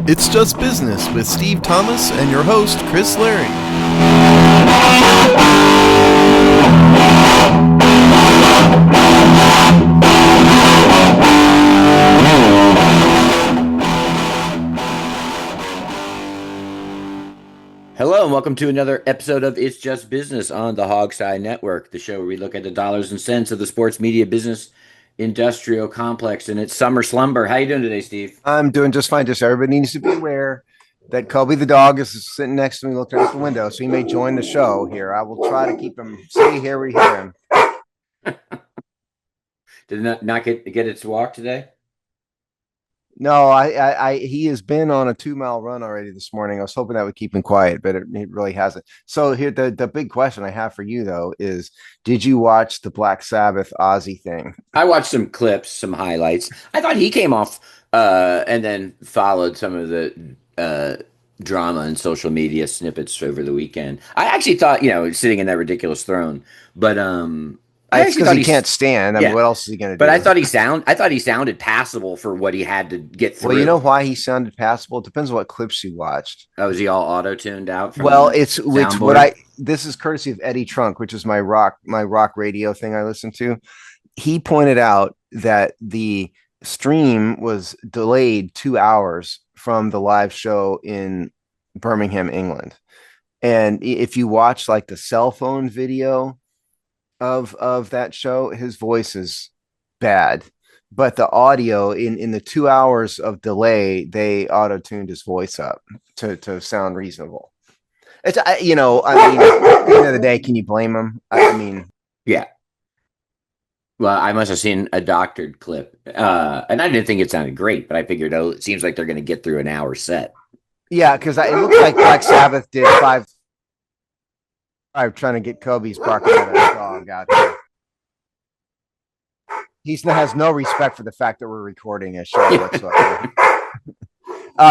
It's Just Business with Steve Thomas and your host, Chris Larry. Hello and welcome to another episode of It's Just Business on the Hogside Network, the show where we look at the dollars and cents of the sports media business industrial complex and its summer slumber. How you doing today, Steve? I'm doing just fine. Just everybody needs to be aware that Kobe the dog is sitting next to me looking out the window, so he may join the show here. I will try to keep him stay here we hear him. Did it not get its walk today? No, I he has been on a 2-mile run already this morning. I was hoping that would keep him quiet, but it really hasn't. So here, the big question I have for you though is, did you watch the Black Sabbath Ozzy thing? I watched some clips, some highlights. I thought he came off and then followed some of the drama and social media snippets over the weekend. I actually thought, sitting in that ridiculous throne, but It's because he can't stand. I mean, what else is he going to do? But I thought he sounded passable for what he had to get through. Well, you know why he sounded passable? It depends on what clips you watched. Oh, is he all auto-tuned out? Well, it's what this is courtesy of Eddie Trunk, which is my rock radio thing I listen to. He pointed out that the stream was delayed 2 hours from the live show in Birmingham, England. And if you watch like the cell phone video of that show, his voice is bad, but the audio in the 2 hours of delay, they auto-tuned his voice up to sound reasonable. It's at the end of the day, can you blame him? I mean, yeah. Well, I must have seen a doctored clip, and I didn't think it sounded great, but I figured, it seems like they're going to get through an hour set. Yeah, because it looks like Black Sabbath did five trying to get Kobe's barking at a dog out there. He has no respect for the fact that we're recording a show whatsoever.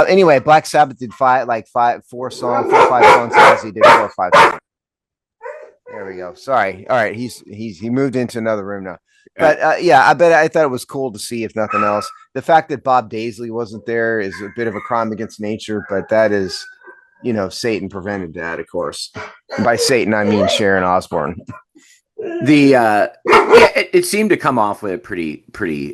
Anyway, Black Sabbath did four or five songs. Ozzy did 4 or 5 songs. There we go. Sorry. All right, he moved into another room now. But I thought it was cool to see, if nothing else. The fact that Bob Daisley wasn't there is a bit of a crime against nature, but that is, Satan prevented that, of course. By Satan, I mean Sharon Osbourne. It seemed to come off with a pretty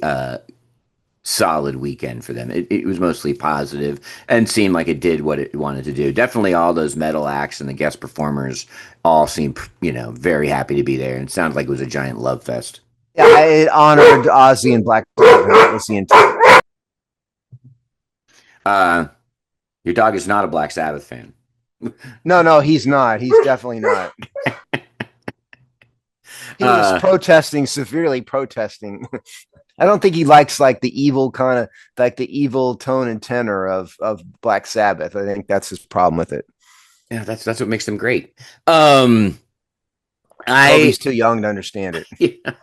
solid weekend for them. It was mostly positive and seemed like it did what it wanted to do. Definitely all those metal acts and the guest performers all seemed, very happy to be there. And it sounded like it was a giant love fest. Yeah, it honored Ozzy and Black Sabbath. That was the intent. Your dog is not a Black Sabbath fan. No, he's not. He's definitely not. He was severely protesting. I don't think he likes like the evil kind of like the evil tone and tenor of Black Sabbath. I think that's his problem with it. Yeah, that's what makes them great. He's too young to understand it. Yeah.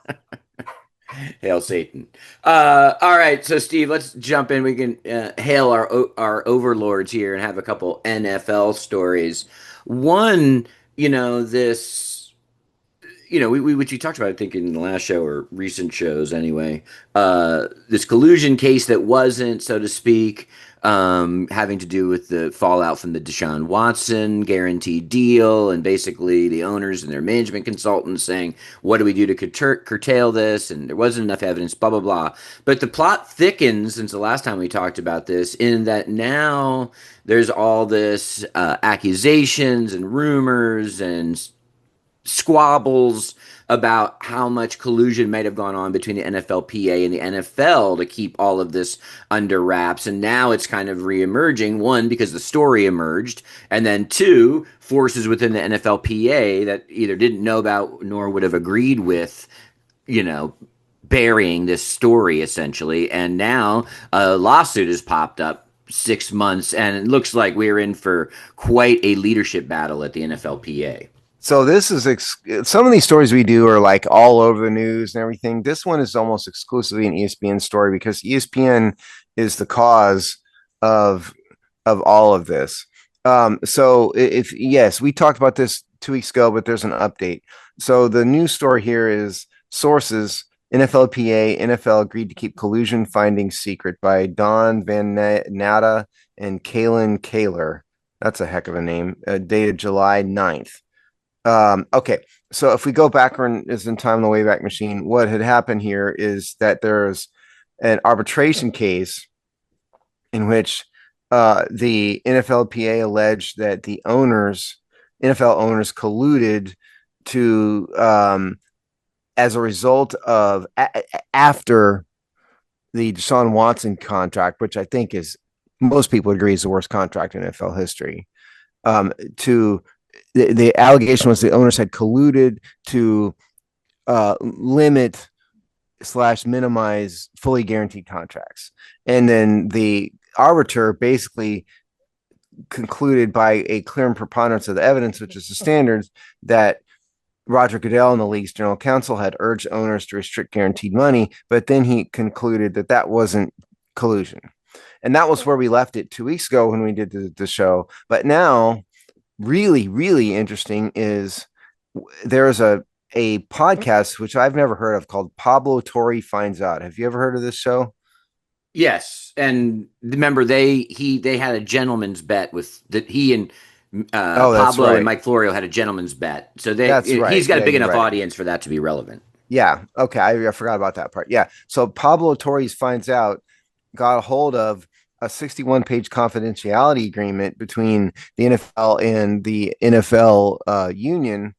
Hail Satan. All right, so Steve, let's jump in. We can hail our overlords here and have a couple NFL stories. One, this, which we talked about, I think, in the last show or recent shows anyway, this collusion case that wasn't, so to speak, having to do with the fallout from the Deshaun Watson guaranteed deal, and basically the owners and their management consultants saying, what do we do to curtail this? And there wasn't enough evidence, blah, blah, blah. But the plot thickens since the last time we talked about this, in that now there's all this accusations and rumors and squabbles about how much collusion might have gone on between the NFLPA and the NFL to keep all of this under wraps. And now it's kind of reemerging, one, because the story emerged, and then two, forces within the NFLPA that either didn't know about nor would have agreed with, burying this story essentially. And now a lawsuit has popped up 6 months, and it looks like we're in for quite a leadership battle at the NFLPA. So this is some of these stories we do are like all over the news and everything. This one is almost exclusively an ESPN story because ESPN is the cause of all of this. So we talked about this 2 weeks ago, but there's an update. So the news story here is sources NFLPA, NFL agreed to keep collusion findings secret by Don Van Natta and Kalen Kaler. That's a heck of a name. Dated July 9th. Okay, so if we go backwards in time, the Wayback Machine, what had happened here is that there's an arbitration case in which the NFLPA alleged that the NFL owners colluded to, as a result of after the Deshaun Watson contract, which I think is most people agree is the worst contract in NFL history. To the allegation was the owners had colluded to limit / minimize fully guaranteed contracts, and then the arbiter basically concluded by a clear and preponderance of the evidence, which is the standards, that Roger Goodell and the league's general counsel had urged owners to restrict guaranteed money, but then he concluded that that wasn't collusion. And that was where we left it 2 weeks ago when we did the show. But now, really, really interesting is there's a podcast, which I've never heard of, called Pablo Torre Finds Out. Have you ever heard of this show? Yes, and remember they had a gentleman's bet with that he and Pablo right. and Mike Florio had a gentleman's bet. So That's right. He's got a big enough right. audience for that to be relevant. Yeah. Okay. I forgot about that part. Yeah. So Pablo Torres Finds Out got a hold of a 61-page confidentiality agreement between the NFL and the NFL union,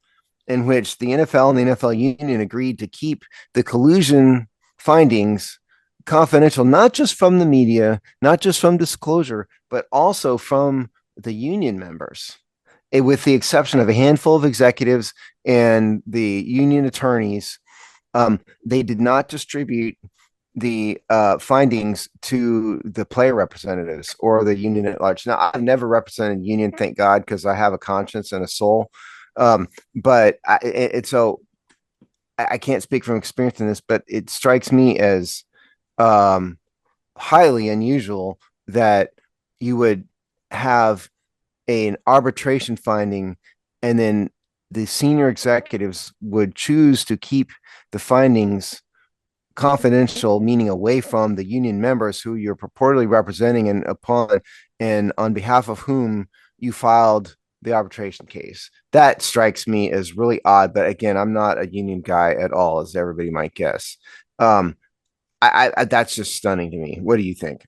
in which the NFL and the NFL union agreed to keep the collusion findings confidential, not just from the media, not just from disclosure, but also from the union members, with the exception of a handful of executives and the union attorneys. They did not distribute the findings to the player representatives or the union at large. Now, I've never represented union, thank God, because I have a conscience and a soul. But I can't speak from experience in this, but it strikes me as highly unusual that you would have an arbitration finding and then the senior executives would choose to keep the findings confidential, meaning away from the union members who you're purportedly representing and on behalf of whom you filed the arbitration case. That strikes me as really odd. But again, I'm not a union guy at all, as everybody might guess. I that's just stunning to me. What do you think?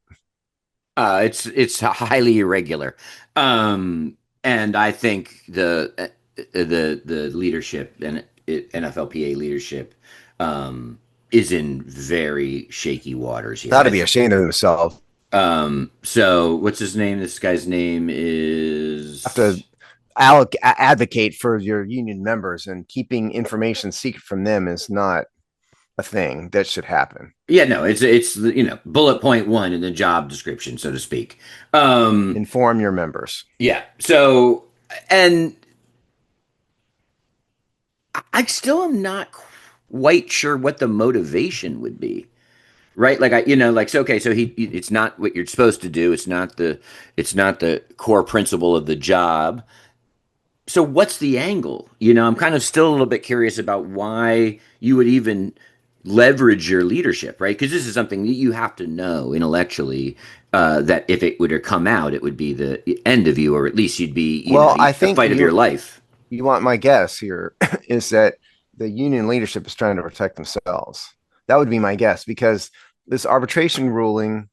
It's highly irregular, and I think the leadership and NFLPA leadership is in very shaky waters here. Not to be ashamed of himself. So what's his name? This guy's name is. Have to advocate for your union members, and keeping information secret from them is not a thing that should happen. Yeah, no, it's bullet point one in the job description, so to speak. Inform your members. Yeah. So, and I still am not quite sure what the motivation would be, right? Like so it's not what you're supposed to do. It's not the core principle of the job. So what's the angle? I'm kind of still a little bit curious about why you would even leverage your leadership, right? Because this is something that you have to know intellectually, that if it were to come out, it would be the end of you, or at least you'd be, I think the fight of your life. You want my guess here is that the union leadership is trying to protect themselves. That would be my guess, because this arbitration ruling,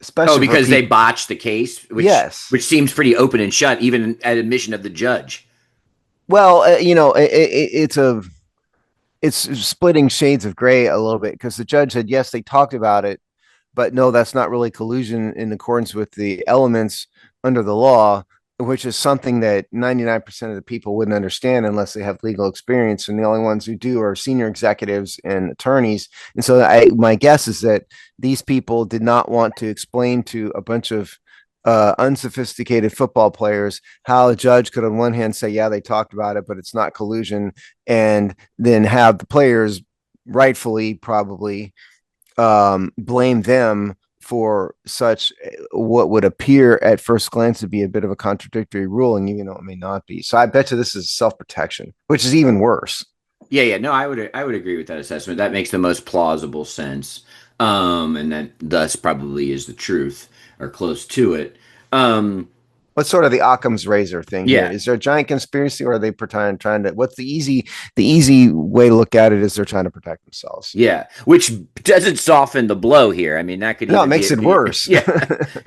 especially because they botched the case, which seems pretty open and shut, even at admission of the judge. Well, it's splitting shades of gray a little bit, because the judge said, yes, they talked about it, but no, that's not really collusion in accordance with the elements under the law, which is something that 99% of the people wouldn't understand unless they have legal experience. And the only ones who do are senior executives and attorneys. And so my guess is that these people did not want to explain to a bunch of unsophisticated football players how a judge could on one hand say, yeah, they talked about it, but it's not collusion, and then have the players rightfully probably blame them for such what would appear at first glance to be a bit of a contradictory ruling, even though it may not be. So I bet you this is self-protection, which is even worse. Yeah. No, I would agree with that assessment. That makes the most plausible sense. And that thus probably is the truth, or close to it. What's sort of the Occam's razor thing here? Yeah. Is there a giant conspiracy, or are they trying to? What's the easy way to look at it is they're trying to protect themselves. Yeah, which doesn't soften the blow here. I mean, that could No, it even makes it worse. yeah,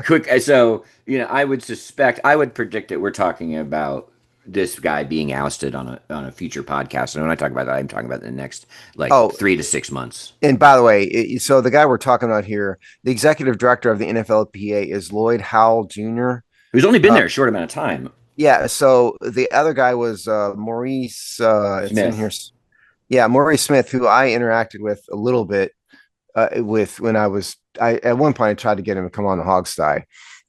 quick. So, I would predict that we're talking about this guy being ousted on a future podcast. And when I talk about that, I'm talking about the next Oh, 3 to 6 months. and by the way, so the guy we're talking about here, the executive director of the NFLPA is Lloyd Howell Jr. Who's only been there a short amount of time. Yeah. So the other guy was Maurice. It's in here. Smith. Yeah, Maurice Smith, who I interacted with a little bit with when I at one point I tried to get him to come on the Hogsty.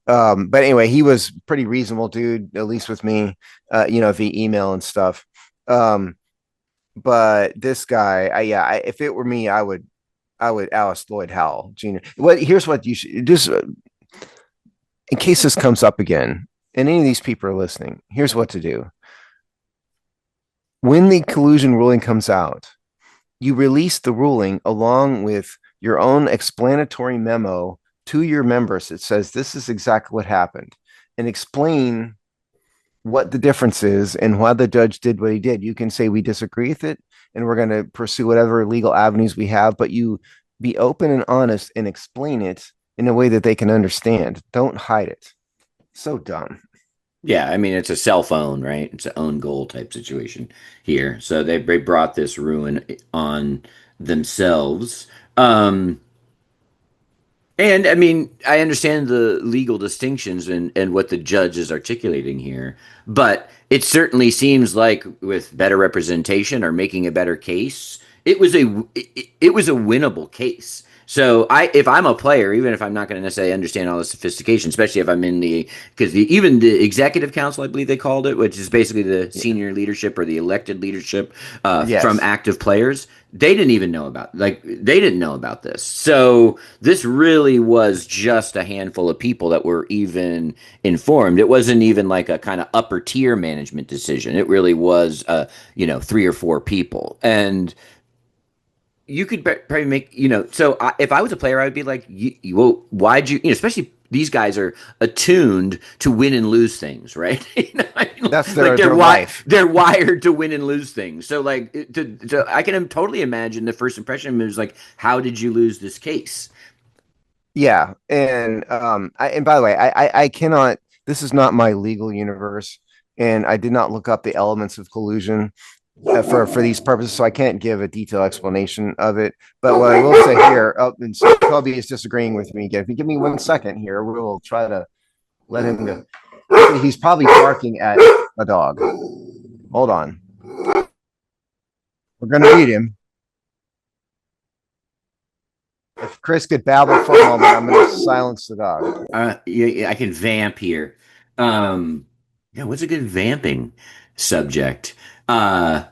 But anyway, he was pretty reasonable dude, at least with me, via email and stuff. But this guy, if it were me, I would oust Lloyd Howell Jr. Here's what you should just in case this comes up again, and any of these people are listening. Here's what to do. When the collusion ruling comes out, you release the ruling along with your own explanatory memo to your members that says this is exactly what happened, and explain what the difference is and why the judge did what he did. You can say we disagree with it and we're going to pursue whatever legal avenues we have, but you be open and honest and explain it in a way that they can understand. Don't hide it. So dumb. Yeah, I mean, it's a cell phone, right? It's an own goal type situation here. So they brought this ruin on themselves. And I mean, I understand the legal distinctions and what the judge is articulating here, but it certainly seems like with better representation or making a better case, it was a winnable case. So if I'm a player, even if I'm not going to necessarily understand all the sophistication, especially if I'm in even the executive council, I believe they called it, which is basically the senior leadership or the elected leadership Yes. from active players, they didn't even know they didn't know about this. So this really was just a handful of people that were even informed. It wasn't even like a kind of upper tier management decision. It really was 3 or 4 people. And you could probably make, so if I was a player, I would be like, well, why'd you, especially these guys are attuned to win and lose things, right? That's their life. They're wired to win and lose things. So I can totally imagine the first impression was like, how did you lose this case? Yeah. And, and by the way, I cannot, this is not my legal universe, and I did not look up the elements of collusion for these purposes, so I can't give a detailed explanation of it. But what I will say here, and so Toby is disagreeing with me again. If you give me 1 second here, we will try to let him go. He's probably barking at a dog. Hold on. We're going to read him. If Chris could babble for a moment, I'm going to silence the dog. I can vamp here. What's a good vamping subject? I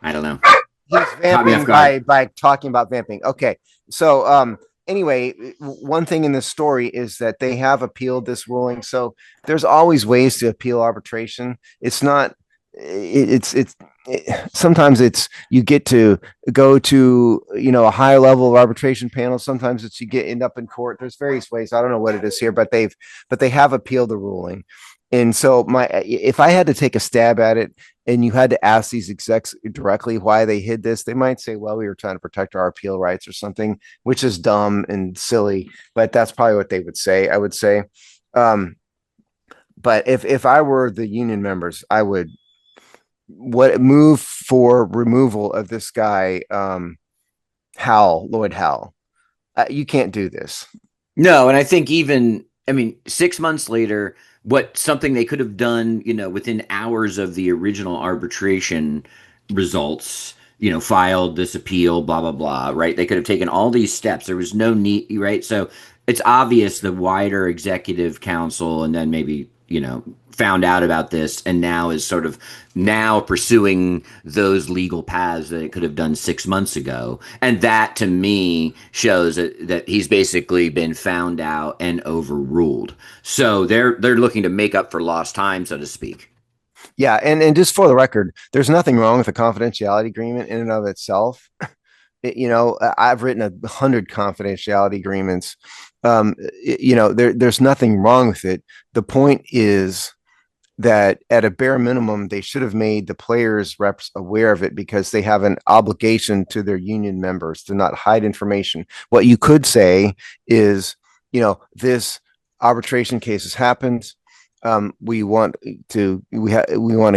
don't know. He's vamping by talking about vamping. Okay. So anyway, one thing in this story is that they have appealed this ruling. So there's always ways to appeal arbitration. It's not sometimes it's you get to go to a higher level of arbitration panel. Sometimes it's you end up in court. There's various ways. I don't know what it is here, but they have appealed the ruling. And so if I had to take a stab at it and you had to ask these execs directly why they hid this, they might say, well, we were trying to protect our appeal rights or something, which is dumb and silly, but that's probably what they would say, I would say. But if I were the union members, I would move for removal of this guy, Lloyd Howell. You can't do this. No, and I think 6 months later, something they could have done, within hours of the original arbitration results, filed this appeal, blah, blah, blah, right? They could have taken all these steps. There was no need, right? So it's obvious the wider executive council and then maybe, found out about this and now is sort of pursuing those legal paths that it could have done 6 months ago. And that to me shows that he's basically been found out and overruled. So they're looking to make up for lost time, so to speak. Yeah. And just for the record, there's nothing wrong with a confidentiality agreement in and of itself. I've written 100 confidentiality agreements, there's nothing wrong with it. The point is that at a bare minimum, they should have made the players reps aware of it, because they have an obligation to their union members to not hide information. What you could say is, this arbitration case has happened. We want to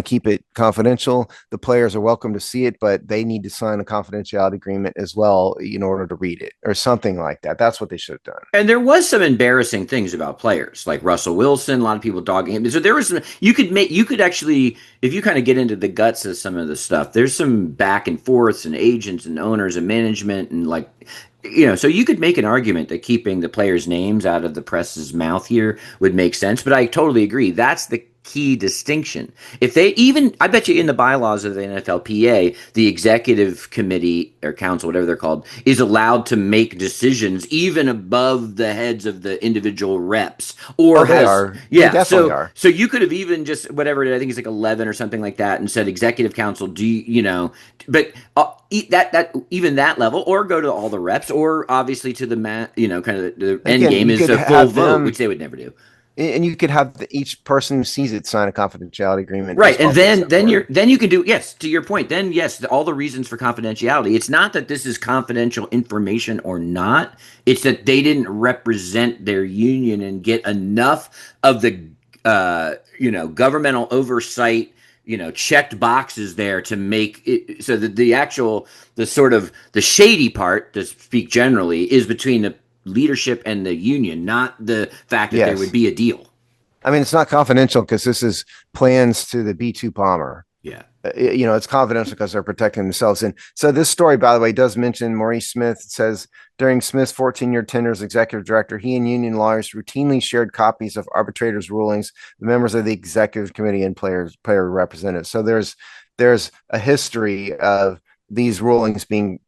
keep it confidential. The players are welcome to see it, but they need to sign a confidentiality agreement as well in order to read it, or something like that. That's what they should have done. And there was some embarrassing things about players like Russell Wilson. A lot of people dogging him. So there was you could actually, if you kind of get into the guts of some of the stuff, there's some back and forths and agents and owners and management and so you could make an argument that keeping the players' names out of the press's mouth here would make sense. But I totally agree. That's the key distinction. If they I bet you in the bylaws of the NFLPA, the executive committee or council, whatever they're called, is allowed to make decisions even above the heads of the individual reps. Or they are. Yeah, they definitely are. So you could have even just whatever I think it's like 11 or something like that, and said executive council. But even that level, or go to all the reps, or obviously to the kind of the end game is a full vote, which they would never do. And you could have each person who sees it sign a confidentiality agreement, right? And then you can do, yes, to your point. Then yes, all the reasons for confidentiality. It's not that this is confidential information or not. It's that they didn't represent their union and get enough of the governmental oversight, checked boxes there to make it so that the sort of the shady part, to speak generally, is between the leadership and the union, not the fact that there would be a deal. I mean, it's not confidential because this is plans to the B-2 bomber. Yeah. It's confidential because they're protecting themselves. And so this story, by the way, does mention Maurice Smith. It says during Smith's 14-year tenure as executive director, he and union lawyers routinely shared copies of arbitrators' rulings, the members of the executive committee, and player representatives. So there's a history of these rulings being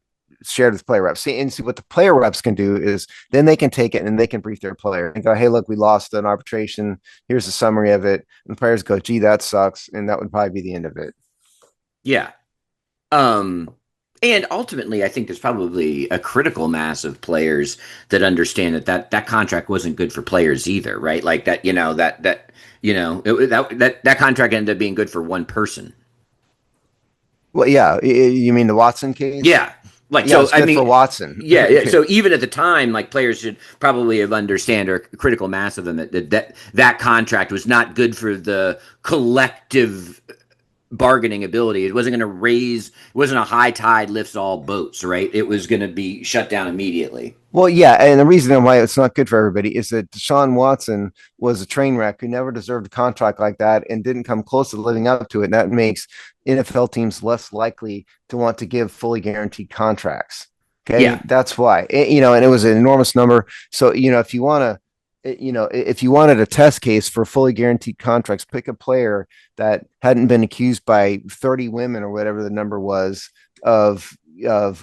shared with player reps. See what the player reps can do is then they can take it and they can brief their player and go, hey, look, we lost an arbitration. Here's a summary of it. And the players go, gee, that sucks. And that would probably be the end of it. Yeah. And ultimately, I think there's probably a critical mass of players that understand that contract wasn't good for players either, right? Like that contract ended up being good for one person. Well, yeah. You mean the Watson case? Yeah. For Watson. Yeah. So even at the time, players should probably have understand, or a critical mass of them, that contract was not good for the collective bargaining ability. It wasn't going to it wasn't a high tide lifts all boats, right? It was going to be shut down immediately. Well, yeah, and the reason why it's not good for everybody is that Deshaun Watson was a train wreck who never deserved a contract like that and didn't come close to living up to it. And that makes NFL teams less likely to want to give fully guaranteed contracts. Okay, yeah. That's why. And it was an enormous number. So if you wanted a test case for fully guaranteed contracts, pick a player that hadn't been accused by 30 women or whatever the number was of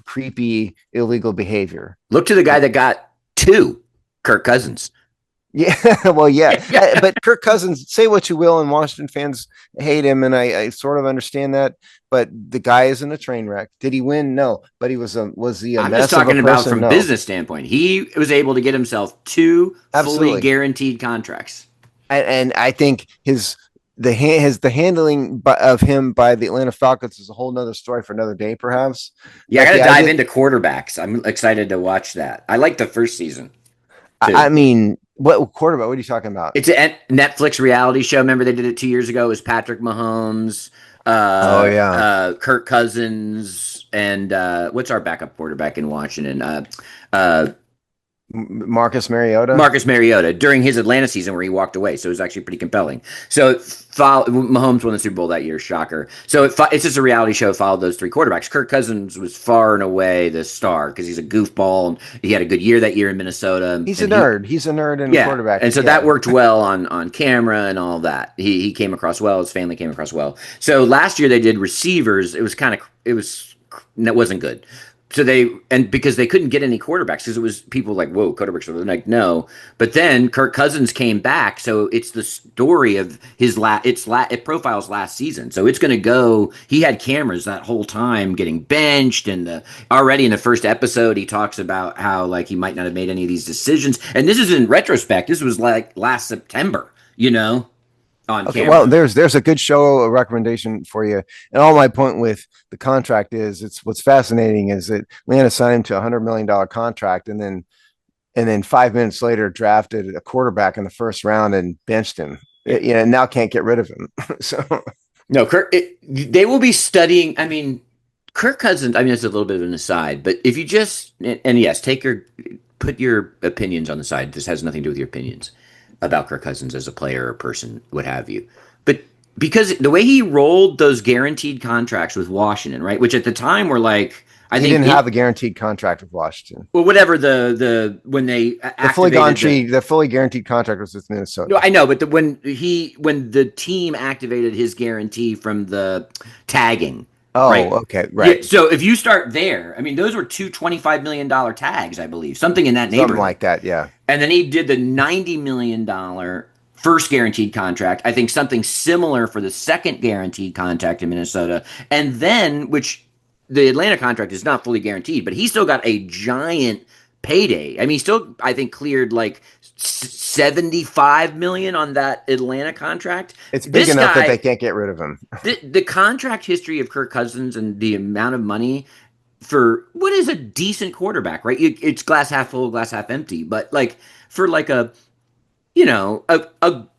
creepy, illegal behavior. Look to the guy that got 2, Kirk Cousins. Yeah, well, yeah. But Kirk Cousins, say what you will, and Washington fans hate him, and I sort of understand that. But the guy isn't a train wreck. Did he win? No. But he was he a I'm mess just talking of a about person? from No. business standpoint. He was able to get himself 2 Absolutely. fully guaranteed contracts. And I think the handling of him by the Atlanta Falcons is a whole nother story for another day, perhaps. Yeah, I got to dive into quarterbacks. I'm excited to watch that. I like the first season. I mean, what quarterback? What are you talking about? It's a Netflix reality show. Remember they did it 2 years ago. It was Patrick Mahomes, Kirk Cousins, and what's our backup quarterback in Washington? Marcus Mariota during his Atlanta season where he walked away. So it was actually pretty compelling. So Mahomes won the Super Bowl that year. Shocker. So it's just a reality show. Followed those 3 quarterbacks. Kirk Cousins was far and away the star because he's a goofball. And he had a good year that year in Minnesota. He's a nerd. He's a nerd and a quarterback. And so that worked well on camera and all that. He came across well. His family came across well. So last year they did receivers. That wasn't good. because they couldn't get any quarterbacks because it was people like, whoa, quarterbacks are like, no. But then Kirk Cousins came back, so it's the story of his it profiles last season. So it's going to go. He had cameras that whole time getting benched, and already in the first episode he talks about how like he might not have made any of these decisions. And this is in retrospect. This was like last September, on Okay, camera. well, there's a good show, a recommendation for you. And all my point with the contract is, it's what's fascinating is that Atlanta signed him to $100 million contract, and then 5 minutes later drafted a quarterback in the first round and benched him. And now can't get rid of him. So no, they will be studying. I mean, Kirk Cousins. I mean, it's a little bit of an aside, but if you just and yes, put your opinions on the side. This has nothing to do with your opinions about Kirk Cousins as a player or person, what have you. But because the way he rolled those guaranteed contracts with Washington, right? Which at the time were like, he didn't have a guaranteed contract with Washington. Well, whatever when they the fully guaranteed contract was with Minnesota. No, I know, but when the team activated his guarantee from the tagging. Oh, right? Okay, right. Yeah, so if you start there, I mean, those were two $25 million tags, I believe, something in that neighborhood. Something like that, yeah. And then he did the $90 million first guaranteed contract. I think something similar for the second guaranteed contract in Minnesota. And then, which the Atlanta contract is not fully guaranteed, but he still got a giant payday. I mean, he still, I think, cleared like $75 million on that Atlanta contract. It's big enough that they can't get rid of him. The contract history of Kirk Cousins and the amount of money for what is a decent quarterback, right? It's glass half full, glass half empty. But like for like a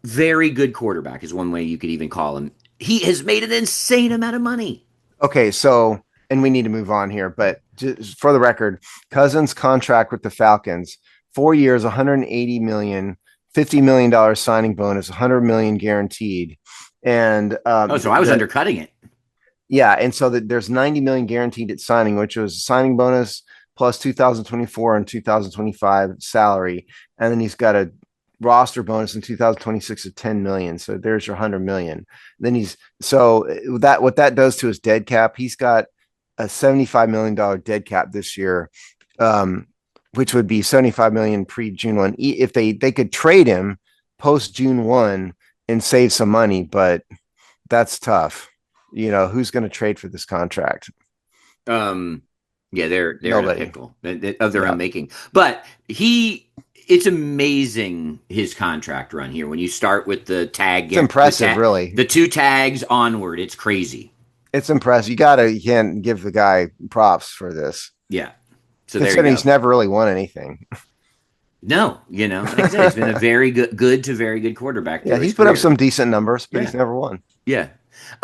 very good quarterback is one way you could even call him. He has made an insane amount of money. Okay, so, and we need to move on here, but just for the record, Cousins' contract with the Falcons, 4 years, $180 million, $50 million signing bonus, $100 million guaranteed. And so I was undercutting it. Yeah, and so there's $90 million guaranteed at signing, which was signing bonus plus 2024 and 2025 salary, and then he's got a roster bonus in 2026 of $10 million. So there's your $100 million. Then what that does to his dead cap, he's got a $75 million dead cap this year, which would be $75 million pre-June 1. If they could trade him post June 1 and save some money, but that's tough. Who's going to trade for this contract? Yeah, they're in a pickle of their own making. But it's amazing his contract run here. When you start with the tag, it's impressive, really. The two tags onward, it's crazy. It's impressive. You can't give the guy props for this. Yeah. So considering he's never really won anything. No, like I said, he's been a very good to very good quarterback. Yeah, he's put up some decent numbers, but he's never won. Yeah.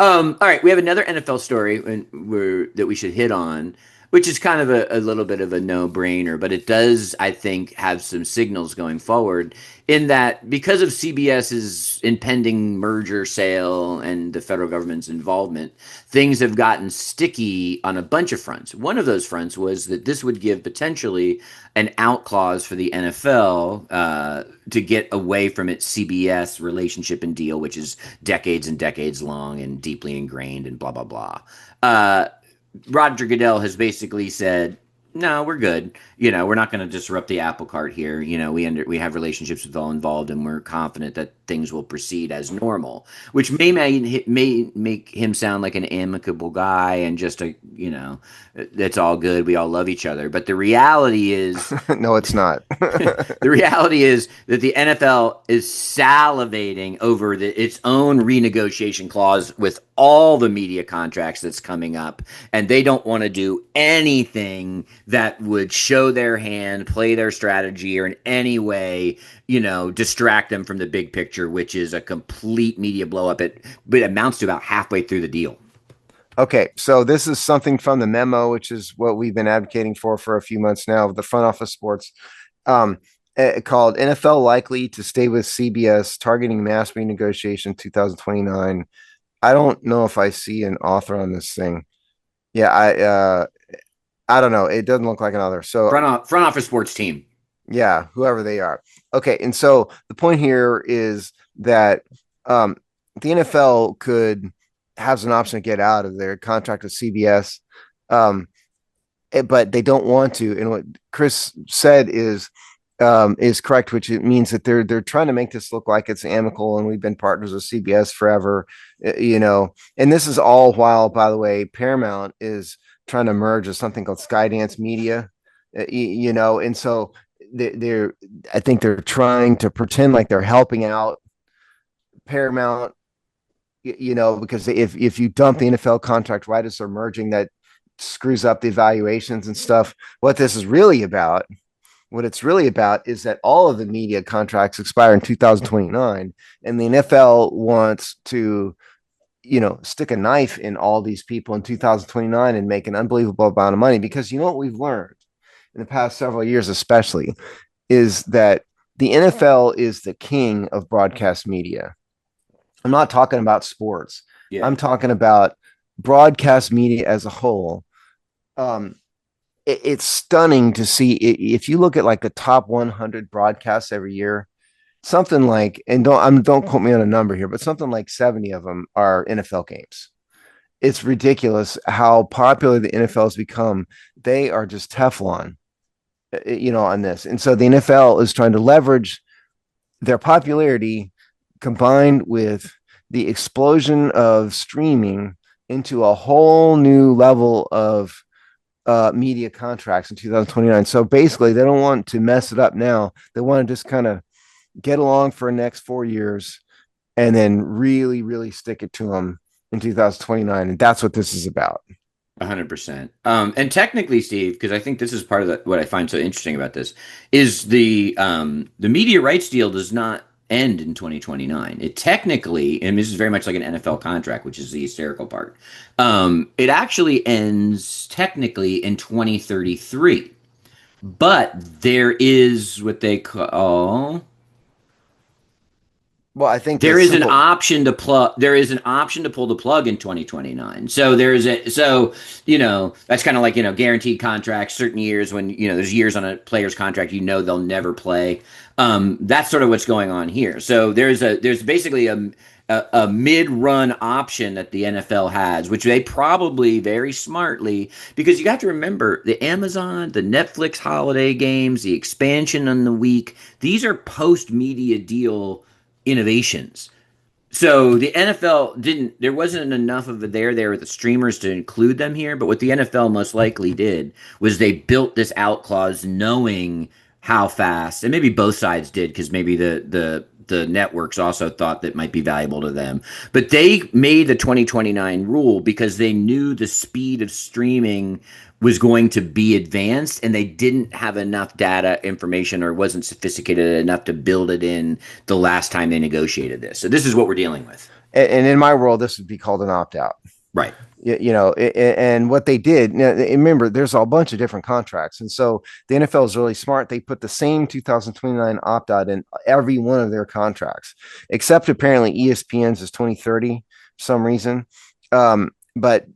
All right, we have another NFL story that we should hit on, which is kind of a little bit of a no-brainer, but it does, I think, have some signals going forward in that because of CBS's impending merger sale and the federal government's involvement, things have gotten sticky on a bunch of fronts. One of those fronts was that this would give potentially an out clause for the NFL to get away from its CBS relationship and deal, which is decades and decades long and deeply ingrained and blah, blah, blah. Roger Goodell has basically said, no, we're good. We're not going to disrupt the apple cart here. We have relationships with all involved, and we're confident that things will proceed as normal, which may make him sound like an amicable guy and just that's all good. We all love each other. But the reality is, no, it's not. The reality is that the NFL is salivating over its own renegotiation clause with all the media contracts that's coming up, and they don't want to do anything that would show their hand, play their strategy, or in any way, distract them from the big picture, which is a complete media blow up. It amounts to about halfway through the deal. Okay, so this is something from the memo, which is what we've been advocating for a few months now, the front office sports, called NFL likely to stay with CBS, targeting mass renegotiation 2029. I don't know if I see an author on this thing. Yeah, I don't know. It doesn't look like another. So front office sports team. Yeah, whoever they are. Okay, and so the point here is that the NFL has an option to get out of their contract with CBS. but they don't want to. And what Chris said is correct, which it means that they're trying to make this look like it's amicable, and we've been partners with CBS forever, And this is all while, by the way, Paramount is trying to merge with something called Skydance Media, and so they're I think they're trying to pretend like they're helping out Paramount, because if you dump the NFL contract right as they're merging, that screws up the evaluations and stuff. What it's really about is that all of the media contracts expire in 2029, and the NFL wants to, stick a knife in all these people in 2029 and make an unbelievable amount of money. Because what we've learned in the past several years, especially, is that the NFL is the king of broadcast media. I'm not talking about sports. Yeah. I'm talking about broadcast media as a whole. It's stunning to see if you look at like the top 100 broadcasts every year, something like, and don't quote me on a number here, but something like 70 of them are NFL games. It's ridiculous how popular the NFL has become. They are just Teflon, on this. And so the NFL is trying to leverage their popularity combined with the explosion of streaming into a whole new level of media contracts in 2029. So basically, they don't want to mess it up now. They want to just kind of get along for the next 4 years and then really, really stick it to them in 2029. And that's what this is about. 100%. And technically, Steve, because I think this is part of what I find so interesting about this, is the media rights deal does not end in 2029. It technically, and this is very much like an NFL contract, which is the hysterical part. It actually ends technically in 2033, but there is what they call. Well, I think there is an option to plug. There is an option to pull the plug in 2029. So that's kind of like guaranteed contracts. Certain years when there's years on a player's contract, they'll never play. That's sort of what's going on here. So there's basically a mid-run option that the NFL has, which they probably very smartly, because you got to remember the Amazon, the Netflix holiday games, the expansion on the week. These are post-media deal innovations. So the NFL there wasn't enough of it there with the streamers to include them here, but what the NFL most likely did was they built this out clause knowing how fast, and maybe both sides did, because maybe the networks also thought that might be valuable to them. But they made the 2029 rule because they knew the speed of streaming was going to be advanced, and they didn't have enough data information, or wasn't sophisticated enough to build it in the last time they negotiated this. So this is what we're dealing with. And in my world, this would be called an opt-out. Right. And what they did, remember, there's a bunch of different contracts. And so the NFL is really smart. They put the same 2029 opt-out in every one of their contracts, except apparently ESPN's is 2030 for some reason. But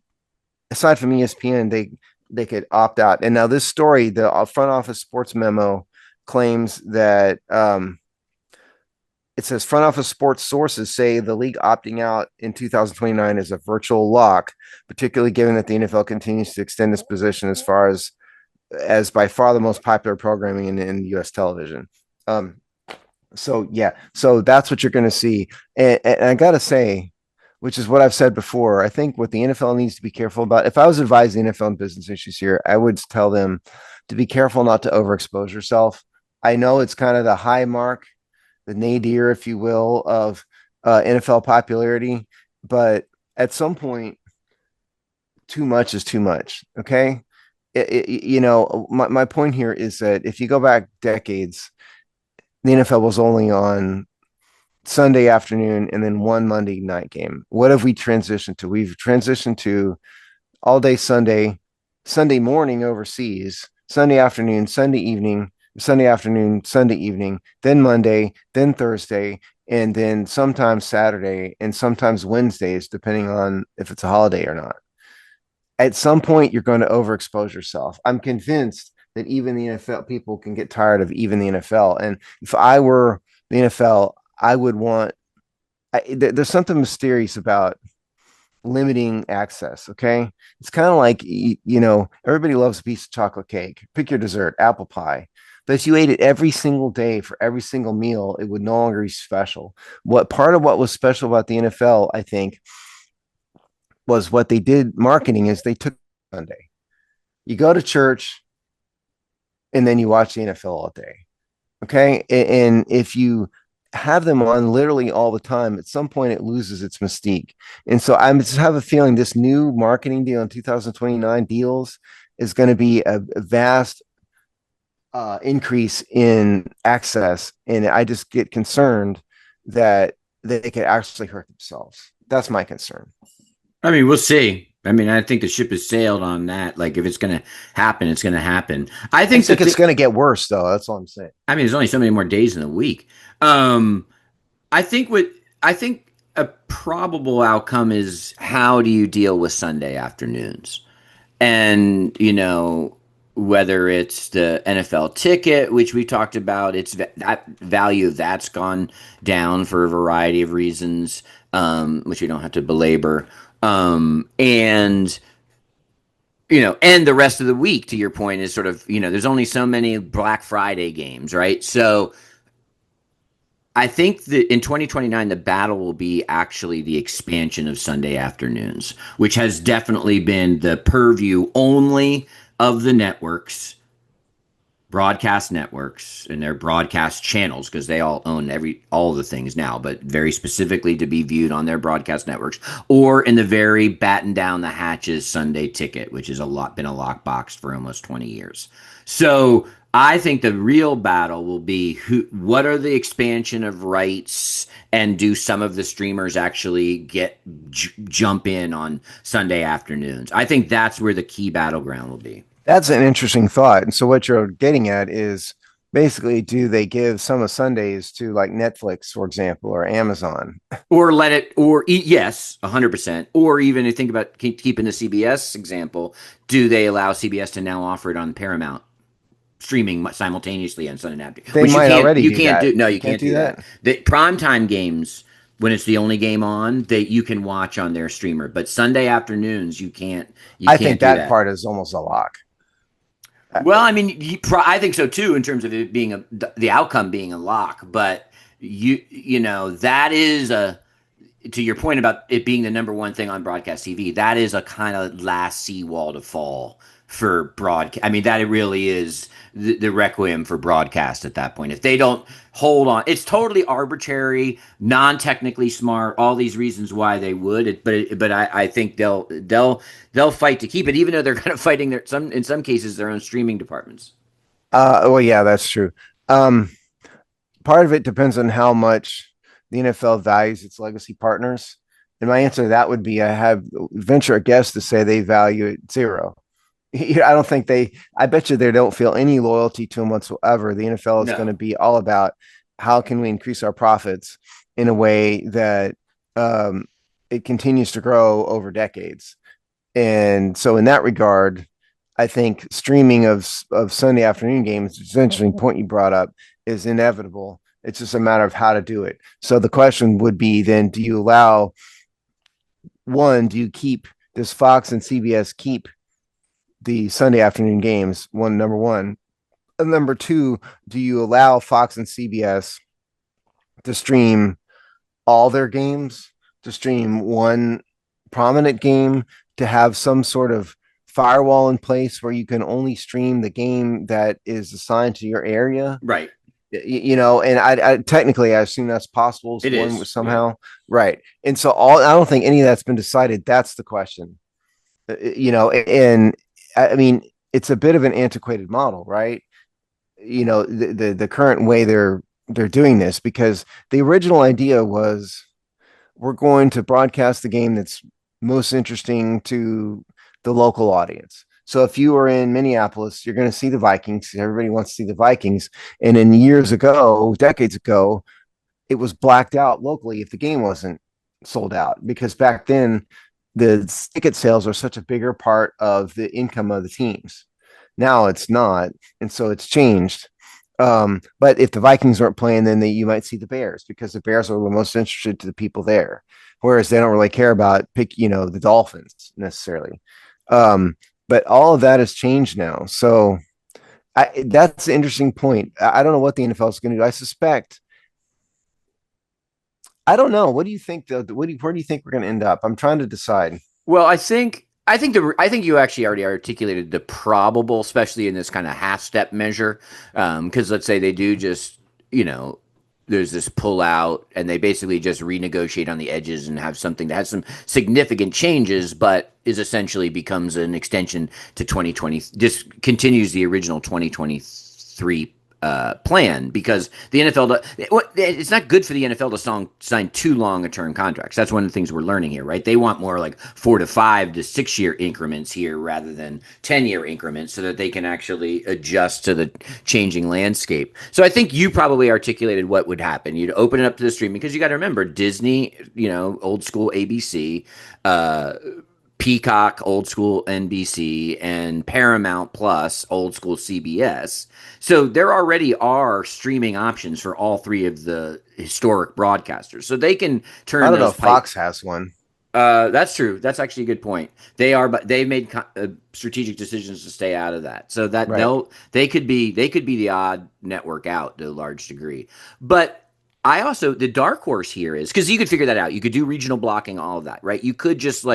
aside from ESPN, they could opt out. And now this story, the front office sports memo claims that it says front office sports sources say the league opting out in 2029 is a virtual lock, particularly given that the NFL continues to extend its position as far as by far the most popular programming in U.S. television. So that's what you're going to see. And I got to say, which is what I've said before, I think what the NFL needs to be careful about, if I was advising the NFL on business issues here, I would tell them to be careful not to overexpose yourself. I know it's kind of the high mark, the nadir, if you will, of NFL popularity, but at some point, too much is too much. Okay. My point here is that if you go back decades, the NFL was only on Sunday afternoon and then one Monday night game. What have we transitioned to? We've transitioned to all day Sunday morning overseas, Sunday afternoon, Sunday evening, Sunday afternoon, Sunday evening, then Monday, then Thursday, and then sometimes Saturday and sometimes Wednesdays, depending on if it's a holiday or not. At some point, you're going to overexpose yourself. I'm convinced that even the NFL people can get tired of even the NFL. And if I were the NFL, I would want, there's something mysterious about limiting access. Okay. It's kind of like, everybody loves a piece of chocolate cake. Pick your dessert, apple pie. But if you ate it every single day for every single meal, it would no longer be special. What part of what was special about the NFL, I think, was what they did marketing is they took Sunday. You go to church and then you watch the NFL all day. Okay. And if you have them on literally all the time, at some point it loses its mystique. And so I just have a feeling this new marketing deal in 2029 deals is going to be a vast increase in access. And I just get concerned that they could actually hurt themselves. That's my concern. I mean, we'll see. I mean, I think the ship has sailed on that. Like, if it's going to happen, it's going to happen. I think it's going to get worse, though. That's all I'm saying. I mean, there's only so many more days in the week. I think a probable outcome is, how do you deal with Sunday afternoons? And, whether it's the NFL ticket, which we talked about, that value of that's gone down for a variety of reasons, which we don't have to belabor. And the rest of the week, to your point, is sort of, there's only so many Black Friday games, right? So I think that in 2029, the battle will be actually the expansion of Sunday afternoons, which has definitely been the purview only of the networks, broadcast networks, and their broadcast channels, because they all own all the things now, but very specifically to be viewed on their broadcast networks, or in the very batten down the hatches Sunday ticket, which has been a lockbox for almost 20 years. So I think the real battle will be what are the expansion of rights, and do some of the streamers actually jump in on Sunday afternoons? I think that's where the key battleground will be. That's an interesting thought. And so what you're getting at is basically, do they give some of Sundays to like Netflix, for example, or Amazon? Yes, 100%. Or even if you think about keeping the CBS example, do they allow CBS to now offer it on Paramount streaming simultaneously on Sunday afternoon? They might already do that. No, you can't do that. The primetime games, when it's the only game on, you can watch on their streamer. But Sunday afternoons, you can't. I think that part is almost a lock. Well, I mean, I think so too, in terms of it being the outcome being a lock. But that is to your point about it being the number one thing on broadcast TV. That is a kind of last seawall to fall for broadcast. I mean, that it really is the requiem for broadcast at that point. If they don't hold on, it's totally arbitrary, non-technically smart, all these reasons why they would. But I think they'll fight to keep it, even though they're kind of fighting in some cases their own streaming departments. Well, yeah, that's true. Part of it depends on how much the NFL values its legacy partners. And my answer to that would be, I have venture a guess to say they value it zero. I don't think I bet you they don't feel any loyalty to them whatsoever. The NFL is going to be all about how can we increase our profits in a way that it continues to grow over decades. And so in that regard, I think streaming of Sunday afternoon games, which is an interesting point you brought up, is inevitable. It's just a matter of how to do it. So the question would be then, does Fox and CBS keep the Sunday afternoon games? Number one. And number two, do you allow Fox and CBS to stream all their games, to stream one prominent game, to have some sort of firewall in place where you can only stream the game that is assigned to your area? Right. And I technically, I assume that's possible. It is somehow. Yeah. Right. And so I don't think any of that's been decided. That's the question. And I mean, it's a bit of an antiquated model, right? The current way they're doing this, because the original idea was, we're going to broadcast the game that's most interesting to the local audience. So if you are in Minneapolis, you're going to see the Vikings. Everybody wants to see the Vikings. And decades ago, it was blacked out locally if the game wasn't sold out, because back then the ticket sales are such a bigger part of the income of the teams. Now it's not. And so it's changed. But if the Vikings weren't playing, then you might see the Bears, because the Bears are the most interested to the people there, whereas they don't really care about the Dolphins necessarily. But all of that has changed now. So that's an interesting point. I don't know what the NFL is going to do. I don't know. What do you think? Where do you think we're going to end up? I'm trying to decide. Well, I think you actually already articulated the probable, especially in this kind of half step measure. Because let's say they do just, there's this pull out and they basically just renegotiate on the edges and have something that has some significant changes, but is essentially becomes an extension to 2020, just continues the original 2023 plan, because the NFL, it's not good for the NFL to sign too long a term contracts. That's one of the things we're learning here, right? They want more like 4 to 5 to 6 year increments here rather than 10-year increments, so that they can actually adjust to the changing landscape. So I think you probably articulated what would happen. You'd open it up to the streaming, because you got to remember Disney, old school ABC, Peacock, old school NBC, and Paramount Plus, old school CBS. So there already are streaming options for all three of the historic broadcasters. So they can turn. I don't know if Fox has one. That's true. That's actually a good point. They are, but they've made strategic decisions to stay out of that. So that they could be the odd network out to a large degree. But the dark horse here is, because you could figure that out. You could do regional blocking, all of that, right? You could just